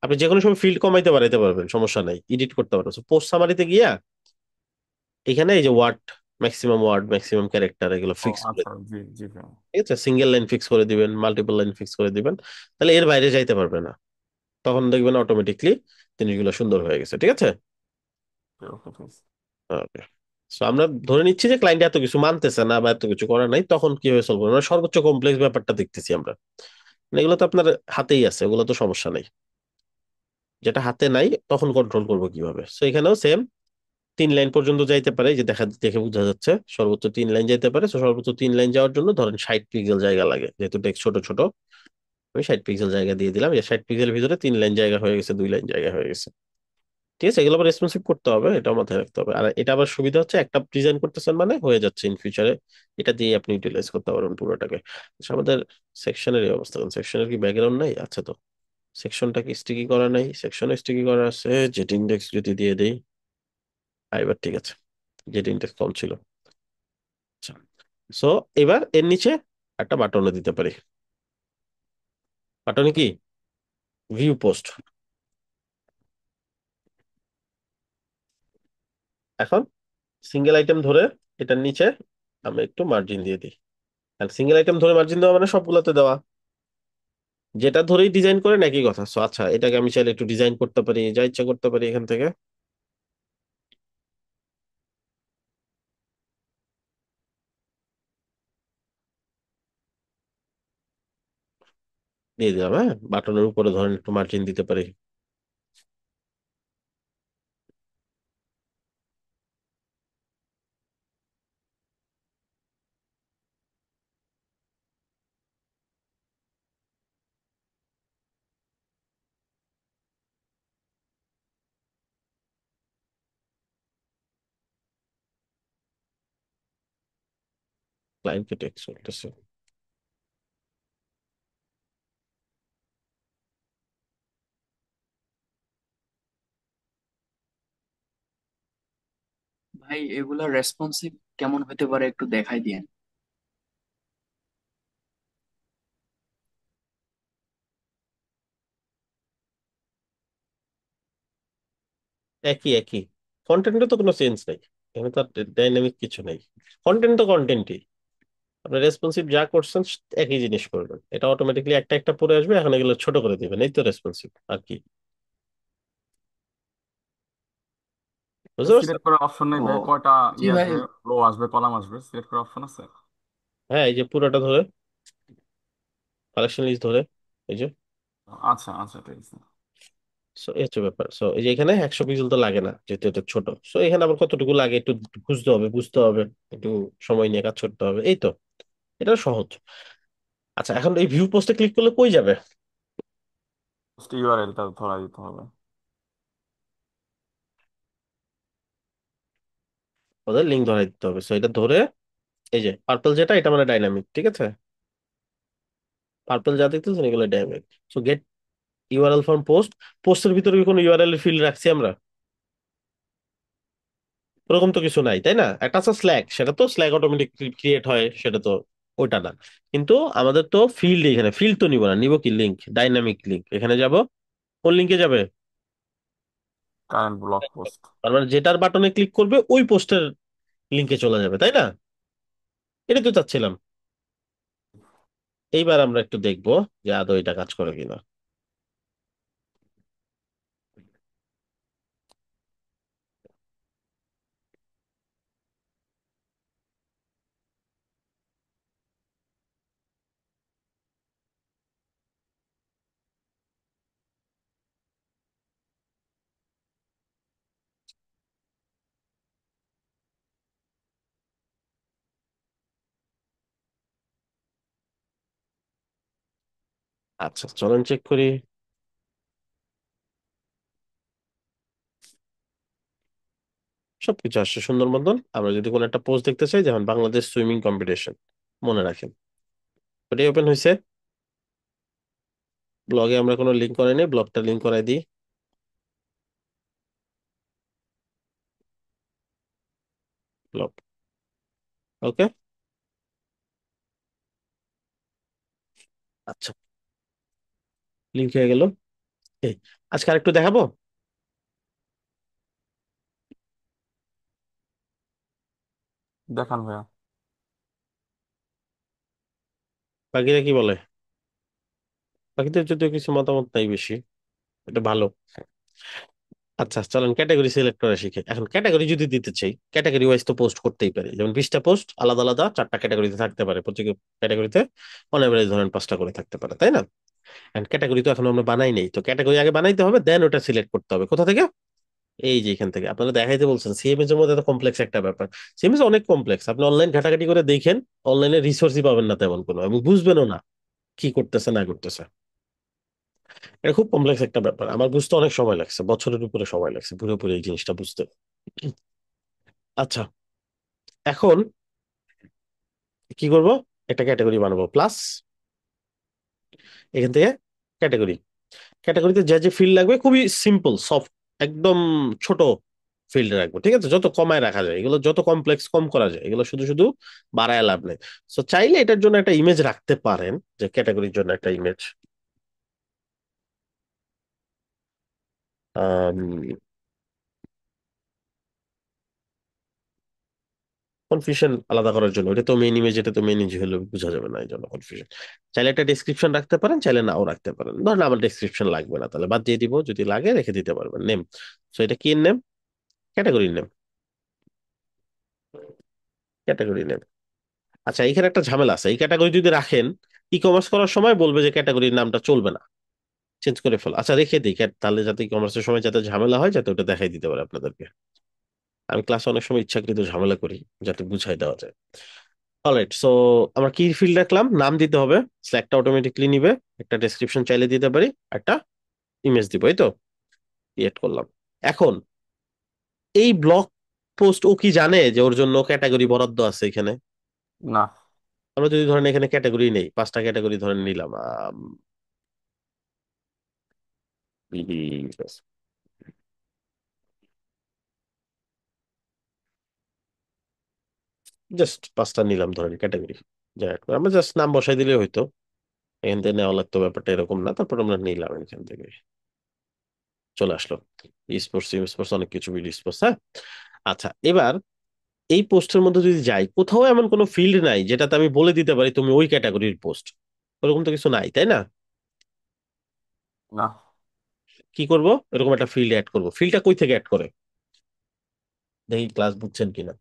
আপনি যে কোনো সময় ফিল্ড কমাইতে বাড়াইতে পারবেন, সমস্যা নাই, এডিট করতে পারবেন। পোস্ট সামারিতে গিয়া এখানে এই যে ওয়ার্ড ম্যাক্সিমাম ক্যারেক্টার এগুলো ও ফিক্স করে আচ্ছা, জি জি ভাইয়া। ঠিক আছে, সিঙ্গেল লাইন ফিক্স করে দিবেন, মাল্টিপল লাইন ফিক্স করে দিবেন। তাহলে এর বাইরে যাইতে পারবে না, তখন দেখবেন অটোমেটিকলি জিনিসগুলো সুন্দর হয়ে গেছে। ঠিক আছে, ওকে, ঠিক আছে। ওকে। সো আমরা ধরে নিচ্ছি যে ক্লায়েন্ট এত কিছু মানতেছে না বা এত কিছু করার নাই, তখন কিভাবে সলভ করবো, মানে সর্বোচ্চ কমপ্লেক্স ব্যাপারটা দেখতেছি আমরা। মানে এগুলো তো আপনার হাতেই আছে, ওগুলো তো সমস্যা নাই। যেটা হাতে নাই তখন কন্ট্রোল করবো কিভাবে? সো এখানেও সেম, 3 লাইন পর্যন্ত যাইতে পারে, এই যে দেখা দেখে বোঝা যাচ্ছে সর্বোচ্চ 3 লাইন যাইতে পারে। তো সর্বোচ্চ 3 লাইন যাওয়ার জন্য ধরেন 60 পিক্সেল জায়গা লাগে, যেহেতু টেক্সট ছোট ছোট। আমি 60 পিক্সেল জায়গা দিয়ে দিলাম, এই 60 পিক্সেল ভিতরে 3 লাইন জায়গা হয়ে গেছে, 2 লাইন জায়গা হয়ে গেছে। ঠিক আছে, এগুলো আবার রেসপন্সিভ করতে হবে, এটা মাথায় রাখতে হবে। আর এটা আবার সুবিধা হচ্ছে, একটা ডিজাইন করতেছেন মানে হয়ে যাচ্ছে ইন ফিউচারে, এটা দিয়ে আপনি ইউটিলাইজ করতে পারবেন পুরোটাকে। আচ্ছা, আমাদের সেকশনের এই অবস্থা, সেকশনের কি ব্যাকগ্রাউন্ড নাই? আচ্ছা, তো সেকশনটা কি স্টিকি করা নাই? সেকশনে স্টিকি করা আছে, জেট ইন্ডেক্স যদি দিয়ে দেই। এবার ঠিক আছে, জেট ইন্ডেক্স কম ছিল। আচ্ছা, সো এবার এর নিচে একটা বাটনও দিতে পারি। বাটনে কি, ভিউ পোস্ট। এখন সিঙ্গেল আইটেম ধরে এটার নিচে আমরা একটু মার্জিন দিয়ে দিই। আর সিঙ্গেল আইটেম ধরে মার্জিন দেওয়া মানে সবগুলোতে দেওয়া, যেটা ধরেই ডিজাইন করেন একই কথা। সো আচ্ছা, এটাকে আমি চাইলে একটু ডিজাইন করতে পারি, যা ইচ্ছা করতে পারি, এখান থেকে দিয়ে দিলাম। হ্যাঁ, বাটনের উপরে ধরেন একটু মার্জিন দিতে পারি। ক্লায়েন্টকে টেক্সট করতেছে। ভাই এগুলা রেসপন্সিভ কেমন হতে পারে একটু দেখাই দিয়েন। একই একই, কন্টেন্টে তো কোনো চেঞ্জ নেই, এখানে তো ডাইনামিক কিছু নেই। কন্টেন্ট তো কন্টেন্টই, আপনি রেসপন্সিভ যা করছেন একই জিনিস করবেন, এটা অটোমেটিকলি একটা একটা পরে আসবে, এখন এগুলো ছোট করে দিবেন, এই তো রেসপন্সিভ আর কি। বুঝতে পারছেন? সিলেক্ট করার অপশন নেই ও ভাই, কয়টা জি ভাই। আসবে, রো আসবে, কলাম আসবে, সিলেক্ট করার অপশন আছে? হ্যাঁ, এই যে পুরোটা ধরে, কালেকশন লিস্ট ধরে, এই যে। আচ্ছা আচ্ছা, ঠিক আছে। সো এই হচ্ছে ব্যাপার। সো এই যে এখানে 100 পিক্সেল তো লাগে না যেহেতু এটা ছোট। সো এখানে আবার কতটুকু লাগে একটু খুঁজতে হবে, বুঝতে হবে, একটু সময় নিয়ে কাজ করতে হবে, এই তো। এটা সহজ। আচ্ছা, এখন এই ভিউ পোস্টে ক্লিক করলে কই যাবে? জাস্ট ইউআরএলটা ধরাই দিতে হবে। ওদের লিঙ্ক ধরাই দিতে হবে। সো এটা ধরে, এই যে পার্পল যেটা, এটা মানে ডাইনামিক, ঠিক আছে? পার্পল যা দেখতেছেন এগুলো dynamic. So get URL from post. পোস্টের ভিতরে কি কোনো ইউআরএল ফিল্ড রাখছি আমরা? ওরকম তো কিছু নাই, তাই না? একটা আছে স্ল্যাক, সেটা তো স্ল্যাক অটোমেটিক ক্রিয়েট হয়, সেটা তো ওইটা না। কিন্তু আমাদের তো ফিল্ড, এখানে ফিল্ড তো নিব না, নিব কি লিঙ্ক, ডাইনামিক লিঙ্ক। এখানে যাব, কোন লিঙ্কে যাবে? Current blog post. তার মানে যেটার বাটনে ক্লিক করবে ওই পোস্টের লিঙ্কে চলে যাবে, তাই না? এটা তো চাচ্ছিলাম। এইবার আমরা একটু দেখবো যে আদৌ এটা কাজ করে কিনা। আচ্ছা, চলেন চেক করি। সবকিছু আসছে সুন্দর মতন। আমরা যদি কোনো একটা পোস্ট দেখতে চাই, যেমন বাংলাদেশ সুইমিং কম্পিটিশন, মনে রাখেন, ওটাই ওপেন হয়েছে। ব্লগে আমরা কোনো লিঙ্ক করাই নাই, ব্লগটা লিঙ্ক করাই দিই। ব্লগ, ওকে। আচ্ছা, লিঙ্ক হয়ে গেল। এই, আজকে আরেকটু দেখাবো। দেখান ভাইয়া। বাকিরা কি বলে? বাকিদের যদিও কিছু মতামত নাই বেশি, এটা ভালো। আচ্ছা, চলেন ক্যাটাগরি সিলেক্ট করা শিখে। এখন ক্যাটাগরি যদি দিতে চাই, ক্যাটাগরি ওয়াইজ তো পোস্ট করতেই পারি, যেমন 20টা পোস্ট আলাদা আলাদা 4টা ক্যাটাগরিতে থাকতে পারে, প্রত্যেক ক্যাটাগরিতে অন এভারেজ ধরেন 5টা করে থাকতে পারে, তাই না? এন্ড ক্যাটাগরি তো এখন আমরা বানাই নেই, তো ক্যাটাগরি আগে বানাইতে হবে, দেন ওটা সিলেক্ট করতে হবে। কোথা থেকে? এই যে এখান থেকে। আপনারা দেখাইতে বলছেন সিএমএস এর মধ্যে এত কমপ্লেক্স একটা ব্যাপার। সিএমএস অনেক কমপ্লেক্স, আপনি অনলাইন ঘাটাঘাটি করে দেখেন, অনলাইনে রিসোর্সই পাবেন না তেমন কোনো, এবং বুঝবেনও না কি করতেছে না করতেছে। এটা খুব কমপ্লেক্স একটা ব্যাপার, আমার বুঝতে অনেক সময় লাগছে, বছরের উপরে সময় লাগছে পুরোপুরি এই জিনিসটা বুঝতে। আচ্ছা, এখন কি করব? একটা ক্যাটাগরি বানাবো, প্লাস এখান থেকে ক্যাটাগরি। ক্যাটাগরিতে যে যে ফিল্ড লাগবে খুবই সিম্পল সফট, একদম ছোট ফিল্ড রাখবো, ঠিক আছে? যত কমায় রাখা যায়, এগুলো যত কমপ্লেক্স কম করা যায়, এগুলো শুধু শুধু বাড়ায় লাভ নেই। সো চাইলে এটার জন্য একটা ইমেজ রাখতে পারেন, যে ক্যাটাগরির জন্য একটা ইমেজ, কনফিউশন আলাদা করার জন্য। এটা তো মেইন ইমেজ, এটা তো মেইন ইমেজ হলে বোঝা যাবে না, এই জন্য কনফিউশন। চাইলে একটা ডেসক্রিপশন রাখতে পারেন, চাইলে নাও রাখতে পারেন। ধরেন আমার ডেসক্রিপশন লাগবে না, তাহলে বাদ দিয়ে দিব, যদি লাগে রেখে দিতে পারবেন। নেম, সো এটা কি নেম? ক্যাটাগরির নেম, ক্যাটাগরি নেম। আচ্ছা, এখানে একটা ঝামেলা আছে, এই ক্যাটাগরি যদি রাখেন, ই কমার্স করার সময় বলবে যে ক্যাটাগরির নামটা চলবে না, চেঞ্জ করে ফেল। আচ্ছা, রেখে দিই, তাহলে যাতে ই কমার্সের সময় যাতে ঝামেলা হয়, যাতে ওটা দেখাই দিতে পারে আপনাদেরকে। আমি ক্লাসে অনেক সময় ইচ্ছাকৃত ঝামেলা করি, যাতে বুঝাই দেওয়া যায়। অলরাইট, সো আমরা কি ফিল্ড রাখলাম? নাম দিতে হবে, স্ল্যাকটা অটোমেটিকলি নিবে। একটা ডেসক্রিপশন চাইলে দিতে পারি, একটা ইমেজ দিব, এই তো ক্রিয়েট করলাম। এখন এই ব্লগ পোস্ট ও কি জানে যে ওর জন্য ক্যাটাগরি বরাদ্দ আছে এখানে? না। আমরা যদি ধরেন এখানে ক্যাটাগরি নেই, 5টা ক্যাটাগরি ধরেন নিলাম, business, জাস্ট 5টা নিলাম ধরেন ক্যাটাগরি, যা add করে আমরা জাস্ট নাম বসাই দিলে হয়তো, এখান থেকে নেওয়া লাগতো, ব্যাপারটা এরকম না। তারপর আমরা নিলাম এখান থেকে, চলে আসলো স্পোর্টস, স্পোর্টস অনেক কিছু, বিডি স্পোর্টস, হ্যাঁ। আচ্ছা, এবার এই পোস্টের মধ্যে যদি যাই, কোথাও এমন কোনো ফিল্ড নাই যেটাতে আমি বলে দিতে পারি তুমি ওই ক্যাটাগরির পোস্ট, ওরকম তো কিছু নাই, তাই না? না, কি করব, এরকম একটা ফিল্ড অ্যাড করব। ফিল্ডটা কই থেকে অ্যাড করে, দেখি ক্লাস বুঝছেন কিনা।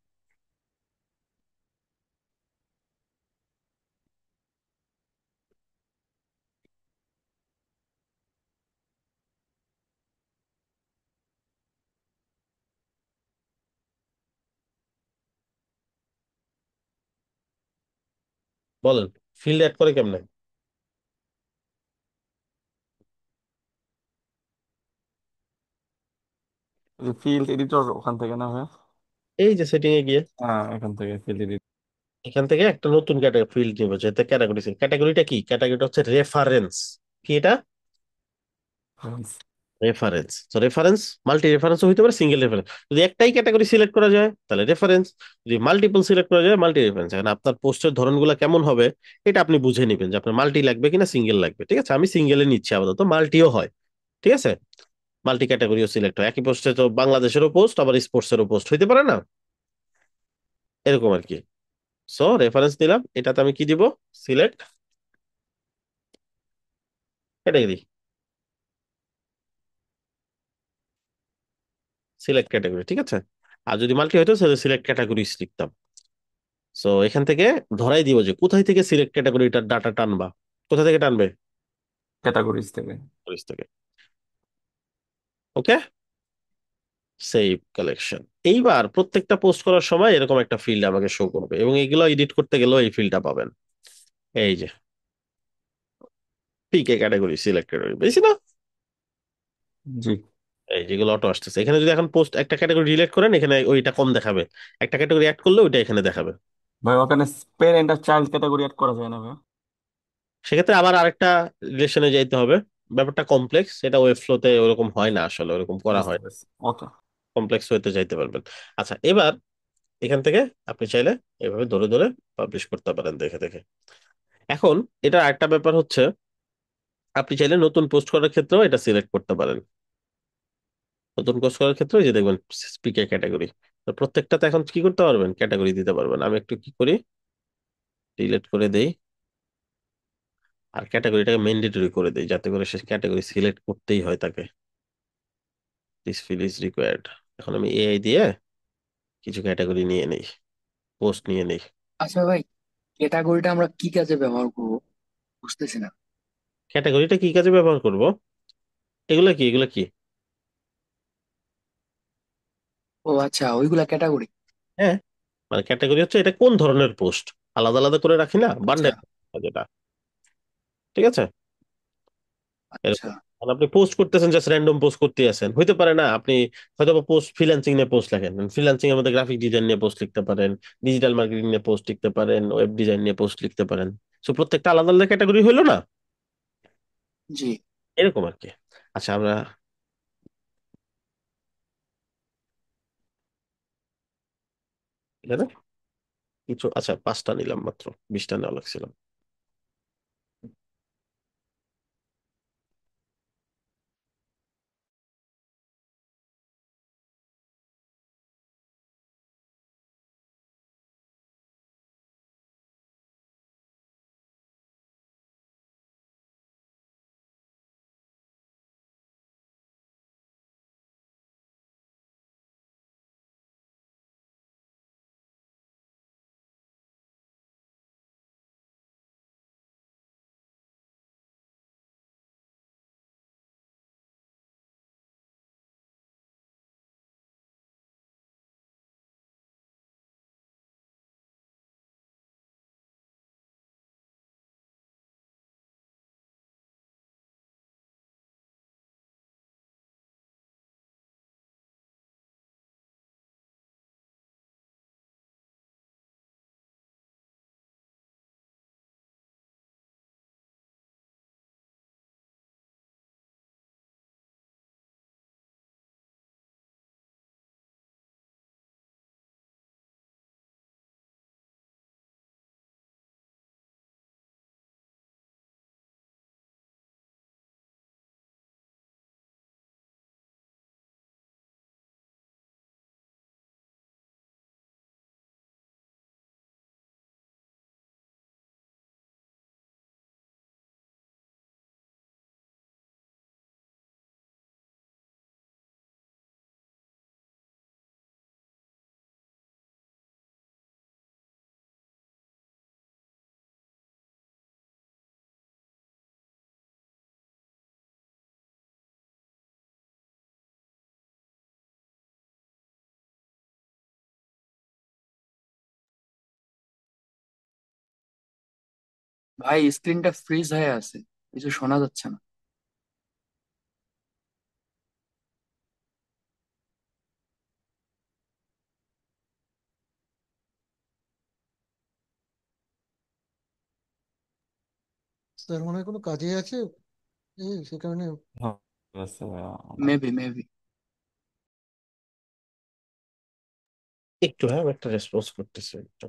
বলেন, ফিল্ড অ্যাড করে কেমনে? ফিল্ড এডিটর ওখান থেকে না ভাইয়া? এই যে সেটিং এ গিয়ে হ্যাঁ, এখান থেকে ফিল্ড এডিটর। এখান থেকে একটা নতুন ক্যাটাগরি ফিল্ড নিব, যেটা ক্যাটাগরি, ক্যাটাগরিটা কি, ক্যাটাগরিটা হচ্ছে রেফারেন্স। কি এটা? রেফারেন্স। তো রেফারেন্স মাল্টি রেফারেন্স হইতে পারে, সিঙ্গেল রেফারেন্স। যদি একটাই ক্যাটাগরি সিলেক্ট করা যায় তাহলে রেফারেন্স, যদি মাল্টিপল সিলেক্ট করা যায় মাল্টি রেফারেন্স। এখন আপনার পোস্টের ধরনগুলো কেমন হবে এটা আপনি বুঝে নেবেন, যে আপনার মাল্টি লাগবে কিনা সিঙ্গেল লাগবে। ঠিক আছে, আমি সিঙ্গেলে নিচ্ছি আপাতত, মাল্টিও হয়। ঠিক আছে, মাল্টি ক্যাটাগরিও সিলেক্ট হয়। একই পোস্টে তো বাংলাদেশেরও পোস্ট আবার স্পোর্টসেরও পোস্ট হইতে পারে না, এরকম আর কি। সো রেফারেন্স দিলাম, এটাতে আমি কি দিব, সিলেক্ট ক্যাটাগরি, সিলেক্ট ক্যাটাগরি। ঠিক আছে, আর যদি মাল্টি হইতো তাহলে সিলেক্ট ক্যাটাগরিজ লিখতাম। সো এখান থেকে ধরাই দিব যে কোথায় থেকে সিলেক্ট ক্যাটাগরিটার ডাটা টানবা, কোথা থেকে টানবে, ক্যাটাগরিজ থেকে। ক্যাটাগরিজ থেকে। ওকে, সেভ কালেকশন। এইবার প্রত্যেকটা পোস্ট করার সময় এরকম একটা ফিল্ড আমাকে শো করবে, এবং এগুলো এডিট করতে গেলেও এই ফিল্ডটা পাবেন। এই যে পিকে ক্যাটাগরি, সিলেক্ট ক্যাটাগরি, বেশি না, জি এই যেগুলো অটো আসতেছে। এখানে যদি এখন পোস্ট একটা ক্যাটাগরি ডিলিট করেন, এখানে ওইটা কম দেখাবে, একটা ক্যাটাগরি অ্যাড করলে ওইটা এখানে দেখাবে। ভাই, ওখানে প্যারেন্ট আর চাইল্ড ক্যাটাগরি অ্যাড করা যায় না ভাই? সেক্ষেত্রে আবার আরেকটা রিলেশনে যাইতে হবে, ব্যাপারটা কমপ্লেক্স, এটা ওয়েব ফ্লোতে ওরকম হয় না, আসলে ওরকম করা বুঝতে হয়, পারছি, ওকে। কমপ্লেক্স হইতে যাইতে পারবেন। আচ্ছা, এবার এখান থেকে আপনি চাইলে এভাবে ধরে ধরে পাবলিশ করতে পারেন দেখে দেখে। এখন এটা একটা ব্যাপার হচ্ছে, আপনি চাইলে নতুন পোস্ট করার ক্ষেত্রেও এটা সিলেক্ট করতে পারেন। নতুন পোস্ট করার ক্ষেত্রে ওই যে দেখবেন স্পিকার ক্যাটাগরি, তো প্রত্যেকটাতে এখন কি করতে পারবেন, ক্যাটাগরি দিতে পারবেন। আমি একটু কি করি, ডিলিট করে দেই, আর ক্যাটাগরিটাকে ম্যান্ডেটরি করে দেই, যাতে করে সে ক্যাটাগরি সিলেক্ট করতেই হয় তাকে। This field is required. এখন আমি এআই দিয়ে কিছু ক্যাটাগরি নিয়ে নেই, পোস্ট নিয়ে নেই। আচ্ছা ভাই, ক্যাটাগরিটা আমরা কি কাজে ব্যবহার করব বুঝতেছি না। ক্যাটাগরিটা কি কাজে ব্যবহার করব, এগুলা কি, এগুলা কি? ও আচ্ছা, ওইগুলা ক্যাটাগরি। হ্যাঁ, মানে ক্যাটাগরি হচ্ছে এটা কোন ধরনের পোস্ট, আলাদা আলাদা করে রাখি না, আচ্ছা বান্ডেল যেটা। ঠিক আছে, আচ্ছা। এরকম। আর আপনি পোস্ট করতেছেন, জাস্ট র্যান্ডম পোস্ট করতে আছেন, হইতে পারে না আপনি হয়তো পোস্ট ফ্রিল্যান্সিং নিয়ে পোস্ট লেখেন, ফ্রিল্যান্সিং এর মধ্যে গ্রাফিক ডিজাইন নিয়ে পোস্ট লিখতে পারেন, ডিজিটাল মার্কেটিং নিয়ে পোস্ট লিখতে পারেন, ওয়েব ডিজাইন নিয়ে পোস্ট লিখতে পারেন। সো প্রত্যেকটা আলাদা আলাদা ক্যাটাগরি হইলো না, জি। এরকম আর কি। আচ্ছা, আমরা এখানে কিছু, আচ্ছা 5টা নিলাম মাত্র, 20টা নেওয়া লাগছিল। ভাই স্ক্রিনটা ফ্রিজ হয়ে আছে, কিছু শোনা যাচ্ছে না। স্যার মনে হয় কোনো কাজে আছে, সে কারণে। হ্যাঁ, ঠিক আছে ভাইয়া। Maybe maybe. একটু, হ্যাঁ, আমি একটা রেসপন্স করতেছি একটু।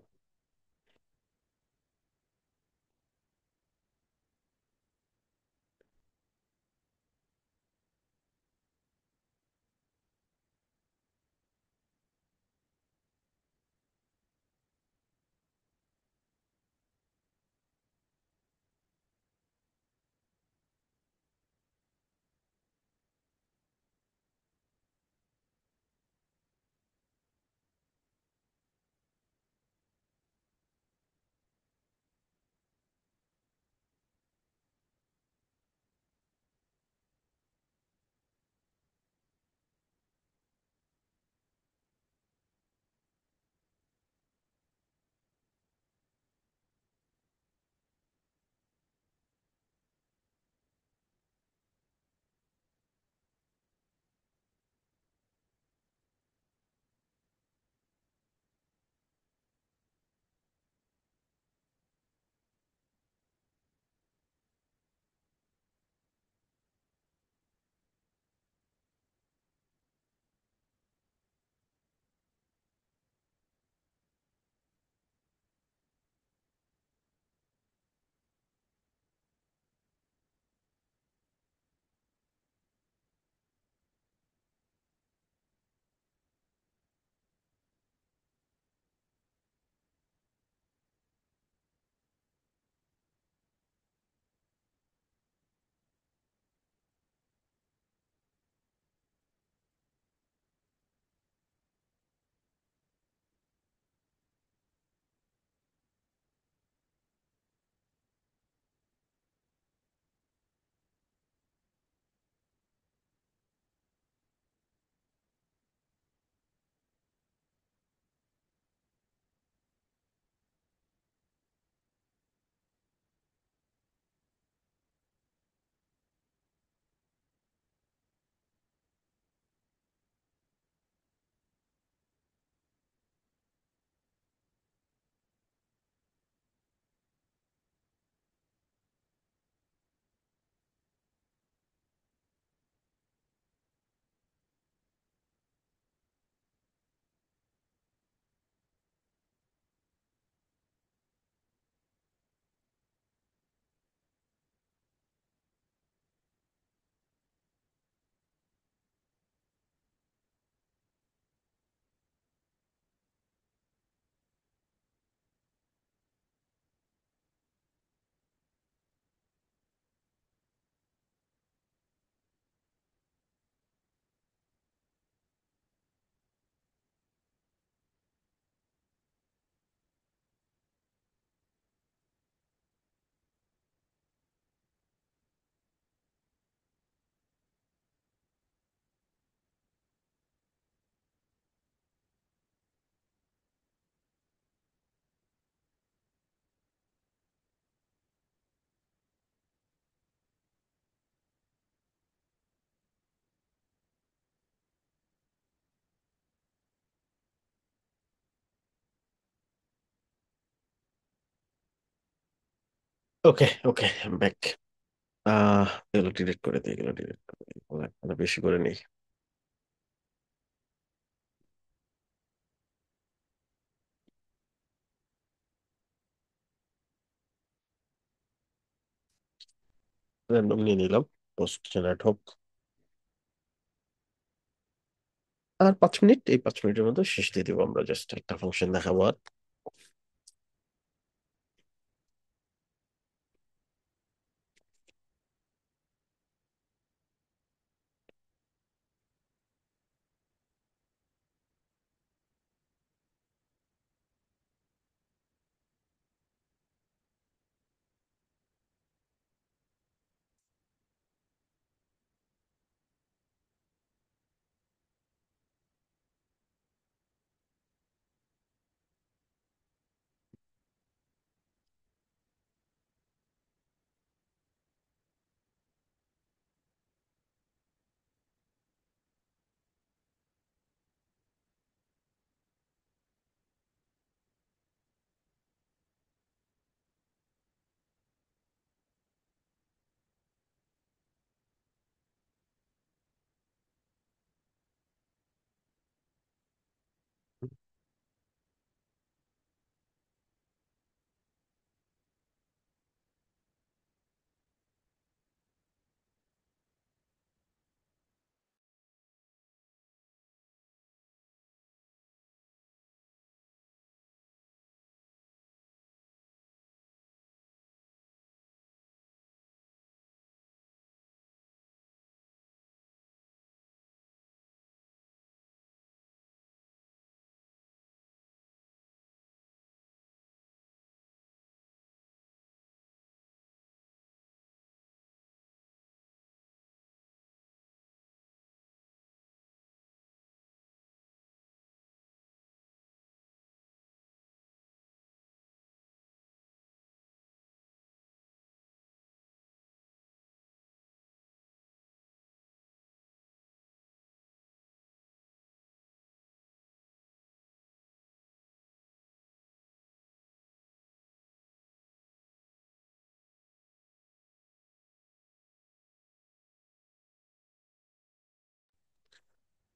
ওকে, ওকে, ব্যাক। এগুলো ডিলিট করে দিই, এগুলো ডিলিট করে দিই, এগুলো বেশি করে নিই। র্যান্ডম নিয়ে নিলাম, পোস্ট জেনারেট হোক। আর 5 মিনিট, এই 5 মিনিটের মধ্যে শেষ দিয়ে দিব আমরা, জাস্ট একটা ফাংশন দেখাবো আর।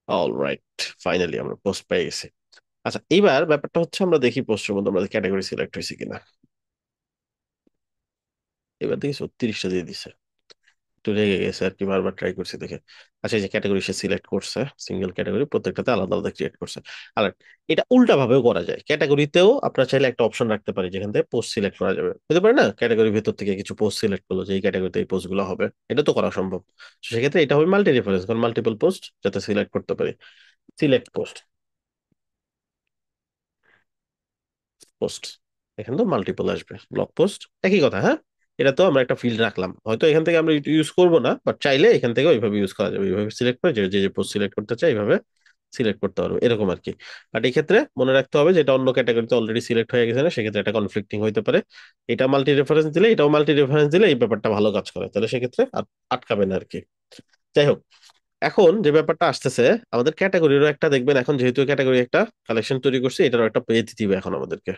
অলরাইট, ফাইনালি আমরা পোস্ট পেয়ে গেছি। আচ্ছা, এইবার ব্যাপারটা হচ্ছে আমরা দেখি পোস্টের মধ্যে আমাদের ক্যাটাগরি সিলেক্ট হয়েছে কিনা। এবার দেখি 36টা দিয়ে দিছে, একটু রেগে গেছে আর কি, বারবার ট্রাই করছি দেখে। আচ্ছা, এই যে ক্যাটাগরি সে সিলেক্ট করছে, সিঙ্গেল ক্যাটাগরি প্রত্যেকটাতে আলাদা আলাদা ক্রিয়েট করছে। আর এটা উল্টা ভাবেও করা যায়, ক্যাটাগরিতেও আপনার চাইলে একটা অপশন রাখতে পারি যেখান থেকে পোস্ট সিলেক্ট করা যাবে, হতে পারে না ক্যাটাগরির ভেতর থেকে কিছু পোস্ট সিলেক্ট করলো যে এই ক্যাটাগরিতে এই পোস্ট গুলো হবে, এটা তো করা সম্ভব। তো সেক্ষেত্রে এটা হবে মাল্টি রেফারেন্স, কারণ মাল্টিপল পোস্ট যাতে সিলেক্ট করতে পারি। সিলেক্ট পোস্ট, পোস্ট, এখানে তো মাল্টিপল আসবে, ব্লগ পোস্ট একই কথা, হ্যাঁ। এটা তো আমরা একটা ফিল্ড রাখলাম, হয়তো এখান থেকে আমরা ইউজ করবো না, বাট চাইলে এখান থেকে ওইভাবে ইউজ করা যাবে, এইভাবে সিলেক্ট করে যে যে যে পোস্ট সিলেক্ট করতে চাই এইভাবে সিলেক্ট করতে পারবো, এরকম আর কি। বাট এই ক্ষেত্রে মনে রাখতে হবে যে এটা অন্য ক্যাটাগরিতে অলরেডি সিলেক্ট হয়ে গেছে না, সেক্ষেত্রে এটা কনফ্লিক্টিং হইতে পারে। এটা মাল্টি রেফারেন্স দিলে এটাও মাল্টি রেফারেন্স দিলে এই ব্যাপারটা ভালো কাজ করে, তাহলে সেক্ষেত্রে আটকাবে না আর কি। যাই হোক, এখন যে ব্যাপারটা আসতেছে, আমাদের ক্যাটাগরিরও একটা দেখবেন, এখন যেহেতু ক্যাটাগরি একটা কালেকশন তৈরি করছে, এটারও একটা পেজ দিবে এখন আমাদেরকে।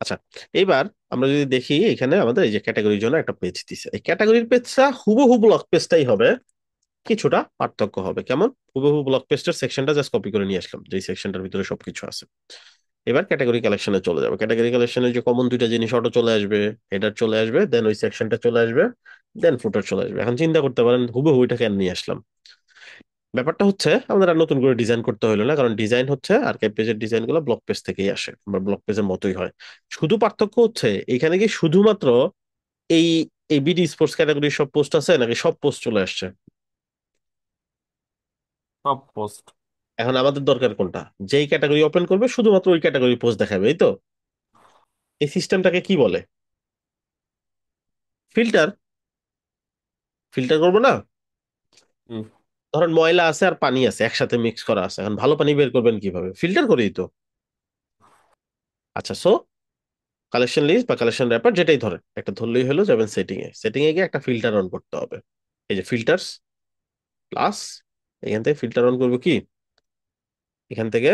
আচ্ছা, এবার আমরা যদি দেখি এখানে আমাদের এই যে ক্যাটাগরির জন্য একটা পেজ দিছে, এই ক্যাটাগরির পেজটা হুবহু ব্লক পেজটাই হবে, কিছুটা পার্থক্য হবে। কেমন? হুবহু ব্লক পেজটার সেকশনটা জাস্ট কপি করে নিয়ে আসলাম, যে সেকশনটার ভিতরে সবকিছু আছে। এবার ক্যাটাগরি কালেকশনে চলে যাবে, ক্যাটাগরি কালেকশনে যে কমন দুইটা জিনিস অটো চলে আসবে, হেডার চলে আসবে, দেন ওই সেকশনটা চলে আসবে, দেন ফুটার চলে আসবে। এখন চিন্তা করতে পারেন হুবহু ওইটা কেন নিয়ে আসলাম। ব্যাপারটা হচ্ছে আমাদের আর নতুন করে ডিজাইন করতে হলো না, কারণ ডিজাইন হচ্ছে আর্কাইভ পেজের ডিজাইন গুলো ব্লক পেজ থেকেই আসে, বা ব্লক পেজের মতোই হয়। শুধু পার্থক্য হচ্ছে এখানে কি শুধুমাত্র এই এই বিডি স্পোর্টস ক্যাটাগরির সব পোস্ট আছে নাকি সব পোস্ট চলে আসছে। সব পোস্ট। এখন আমাদের দরকার কোনটা, যেই ক্যাটাগরি ওপেন করবে শুধুমাত্র ওই ক্যাটাগরি পোস্ট দেখাবে, এই তো। এই সিস্টেমটাকে কি বলে? ফিল্টার। ফিল্টার করবো না? ধরেন ময়লা আছে আর পানি আছে একসাথে মিক্স করা আছে, এখন ভালো পানি বের করবেন কিভাবে? ফিল্টার করেই তো। আচ্ছা, সো কালেকশন লিস্ট বা কালেকশন র্যাপার যেটাই ধরেন একটা ধরলেই হলো, যাবেন সেটিং এ, সেটিং এ গিয়ে একটা ফিল্টার অন করতে হবে। এই যে ফিল্টার্স প্লাস, এখান থেকে ফিল্টার অন করবো কি, এখান থেকে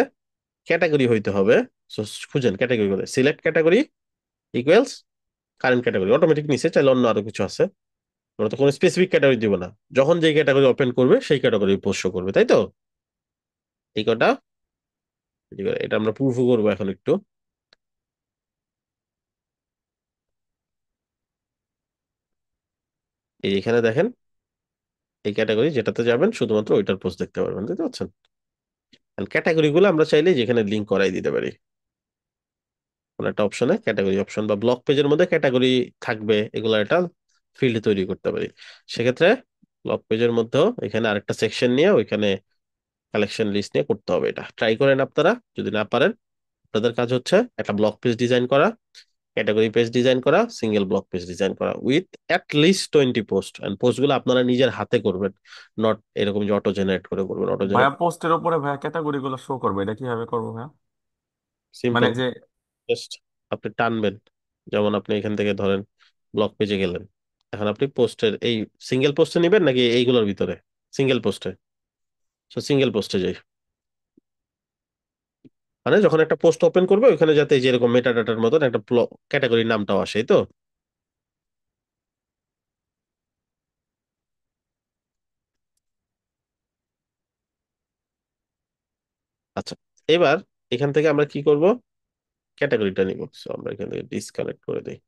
ক্যাটাগরি হইতে হবে। So, খুঁজেন ক্যাটাগরি করে, select category equals current category, automatic নিচে, চাইলে অন্য আরো কিছু আছে, আমরা তো কোনো স্পেসিফিক ক্যাটাগরি দিব না, যখন যেই ক্যাটাগরি ওপেন করবে সেই ক্যাটাগরি পোস্ট শো করবে, তাই তো। এই কটা এটা আমরা প্রুফ করবো এখন একটু। এই যে এখানে দেখেন, এই ক্যাটাগরি যেটাতে যাবেন শুধুমাত্র ওইটার পোস্ট দেখতে পারবেন, দেখতে পাচ্ছেন। ক্যাটাগরি গুলো আমরা চাইলে যেখানে লিঙ্ক করাই দিতে পারি, কোনো একটা অপশনে ক্যাটাগরি অপশন বা ব্লক পেজের মধ্যে ক্যাটাগরি থাকবে, এগুলো একটা ফিল্ড তৈরি করতে পারি। সেক্ষেত্রে ব্লক পেজের মধ্যেও এখানে আরেকটা সেকশন নিয়ে ওইখানে কালেকশন লিস্ট নিয়ে করতে হবে। এটা ট্রাই করেন আপনারা, যদি না পারেন আপনাদের কাজ হচ্ছে একটা ব্লক পেজ ডিজাইন করা, ক্যাটাগরি পেজ ডিজাইন করা, সিঙ্গেল ব্লক পেজ ডিজাইন করা with at least 20 post, and post গুলো আপনারা নিজের হাতে করবেন, নট এরকম যে অটো জেনারেট করে করবেন। অটো ভাইয়া জেনারেট পোস্টের উপরে ভাইয়া ক্যাটাগরি গুলো শো করবে, এটা কিভাবে করবো ভাইয়া? মানে সিম্পল, যে জাস্ট আপনি টানবেন। যেমন আপনি এখান থেকে ধরেন ব্লক পেজে গেলেন, এখন আপনি পোস্টের এই সিঙ্গেল পোস্টে নেবেন নাকি এইগুলোর ভিতরে? সিঙ্গেল পোস্টে। সো সিঙ্গেল পোস্টে যাই, মানে যখন একটা পোস্ট ওপেন করবে ওইখানে যাতে এই যে এরকম মেটা ডাটার মতন একটা ক্যাটাগরির নামটাও আসে, এই তো। আচ্ছা, এবার এখান থেকে আমরা কি করব, ক্যাটাগরিটা নিব। সো আমরা এখান থেকে ডিসকানেক্ট করে দিই।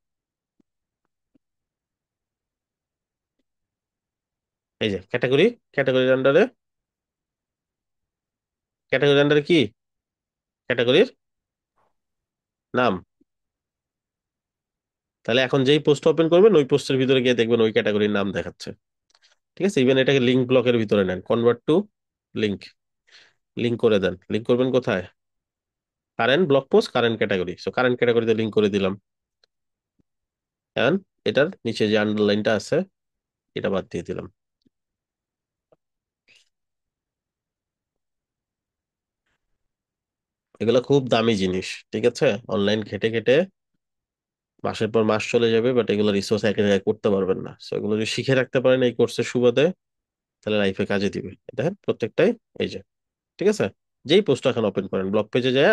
এই যে ক্যাটাগরি, ক্যাটাগরির আন্ডারে, ক্যাটাগরির আন্ডারে কি, ক্যাটাগরির নাম। তাহলে এখন যেই পোস্ট ওপেন করবেন ওই পোস্টের ভিতরে গিয়ে দেখবেন ওই ক্যাটাগরির নাম দেখাচ্ছে। ঠিক আছে, ইভেন এটাকে লিঙ্ক ব্লকের ভিতরে নেন, কনভার্ট টু লিঙ্ক, লিঙ্ক করে দেন। লিঙ্ক করবেন কোথায়? Current block post current category, so current ক্যাটাগরিতে লিঙ্ক করে দিলাম। এখন এটার নিচে যে আন্ডারলাইনটা আছে এটা বাদ দিয়ে দিলাম। এগুলো খুব দামি জিনিস, ঠিক আছে, অনলাইন ঘেটে ঘেটে মাসের পর মাস চলে যাবে, বাট এগুলো রিসোর্স একে জায়গায় করতে পারবেন না। সো এগুলো যদি শিখে রাখতে পারেন এই কোর্সের সুবাদে, তাহলে লাইফে কাজে দিবে। দেখেন প্রত্যেকটাই এই যে, ঠিক আছে, যেই পোস্ট এখন ওপেন করেন ব্লগ পেজে যায়,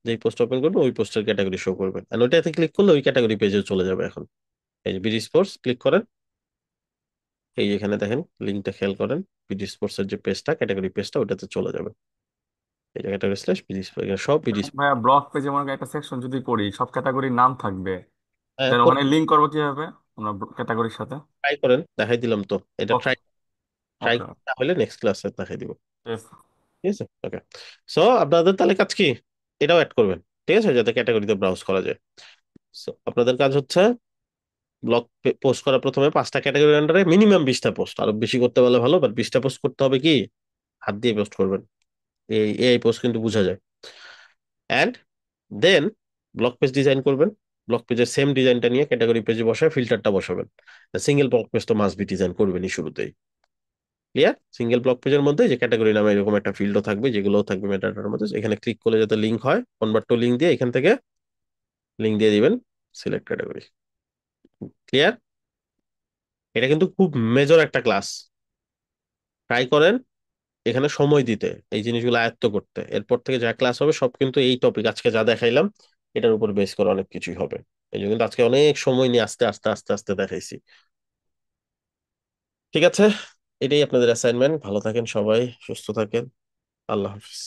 যেই পোস্ট ওপেন করবেন ওই পোস্টের ক্যাটাগরি শো করবে, আর ওইটাতে ক্লিক করলে ওই ক্যাটাগরি পেজে চলে যাবে। এখন এই যে বিডি স্পোর্টস ক্লিক করেন, এই যে এখানে দেখেন লিঙ্কটা খেয়াল করেন, বিডি স্পোর্টস এর যে পেজটা, ক্যাটাগরি পেজটা, ওটাতে চলে যাবে। এই যে ক্যাটাগরি স্ল্যাশ বিডি স্পোর্টস, এখানে সব বিডি। ভাইয়া ব্লগ পেজে মনে করেন একটা সেকশন যদি করি, সব ক্যাটাগরির নাম থাকবে, দেন ওখানে লিঙ্ক করবো কিভাবে আমরা ক্যাটাগরির সাথে? ট্রাই করেন, দেখাই দিলাম তো, এটা ওকে। Try try okay. না হলে নেক্সট ক্লাসে দেখাই দিব। ইয়েস। ঠিক আছে, ওকে। সো আপনাদের তাহলে কাজ কি, এটাও অ্যাড করবেন, ঠিক আছে, যাতে ক্যাটাগরিতে ব্রাউজ করা যায়। সো আপনাদের কাজ হচ্ছে ব্লগ পোস্ট করা, প্রথমে 5টা ক্যাটাগরির আন্ডারে মিনিমাম 20টা পোস্ট, আরো বেশি করতে পারলে ভালো, বাট 20টা পোস্ট করতে হবে। কি হাত দিয়ে পোস্ট করবেন, এই এই পোস্ট কিন্তু বোঝা যায়। And then blog page design করবেন, ব্লগ পেজের সেম ডিজাইনটা নিয়ে ক্যাটাগরি পেজে বসায় ফিল্টারটা বসাবেন। সিঙ্গেল ব্লগ পেজ তো মাস্ট বি ডিজাইন করবেনই শুরুতেই। ক্লিয়ার? সিঙ্গেল ব্লগ পেজের মধ্যে যে ক্যাটাগরি নামে এরকম একটা ফিল্ডও থাকবে, যেগুলো থাকবে মেটাডাটার মধ্যে, এখানে ক্লিক করলে যাতে লিঙ্ক হয়, কনভার্ট টু লিঙ্ক দিয়ে এখান থেকে লিঙ্ক দিয়ে দিবেন সিলেক্ট ক্যাটাগরি। ক্লিয়ার? এটা কিন্তু খুব মেজর একটা ক্লাস, ট্রাই করেন এখানে সময় দিতে, এই জিনিসগুলো আয়ত্ত করতে। এরপর থেকে যা ক্লাস হবে সব কিন্তু এই টপিক, আজকে যা দেখাইলাম এটার উপর বেস করে অনেক কিছুই হবে। এই জন্য কিন্তু আজকে অনেক সময় নিয়ে আস্তে আস্তে আস্তে আস্তে দেখাইছি। ঠিক আছে, এটাই আপনাদের অ্যাসাইনমেন্ট। ভালো থাকেন সবাই, সুস্থ থাকেন। আল্লাহ হাফিজ।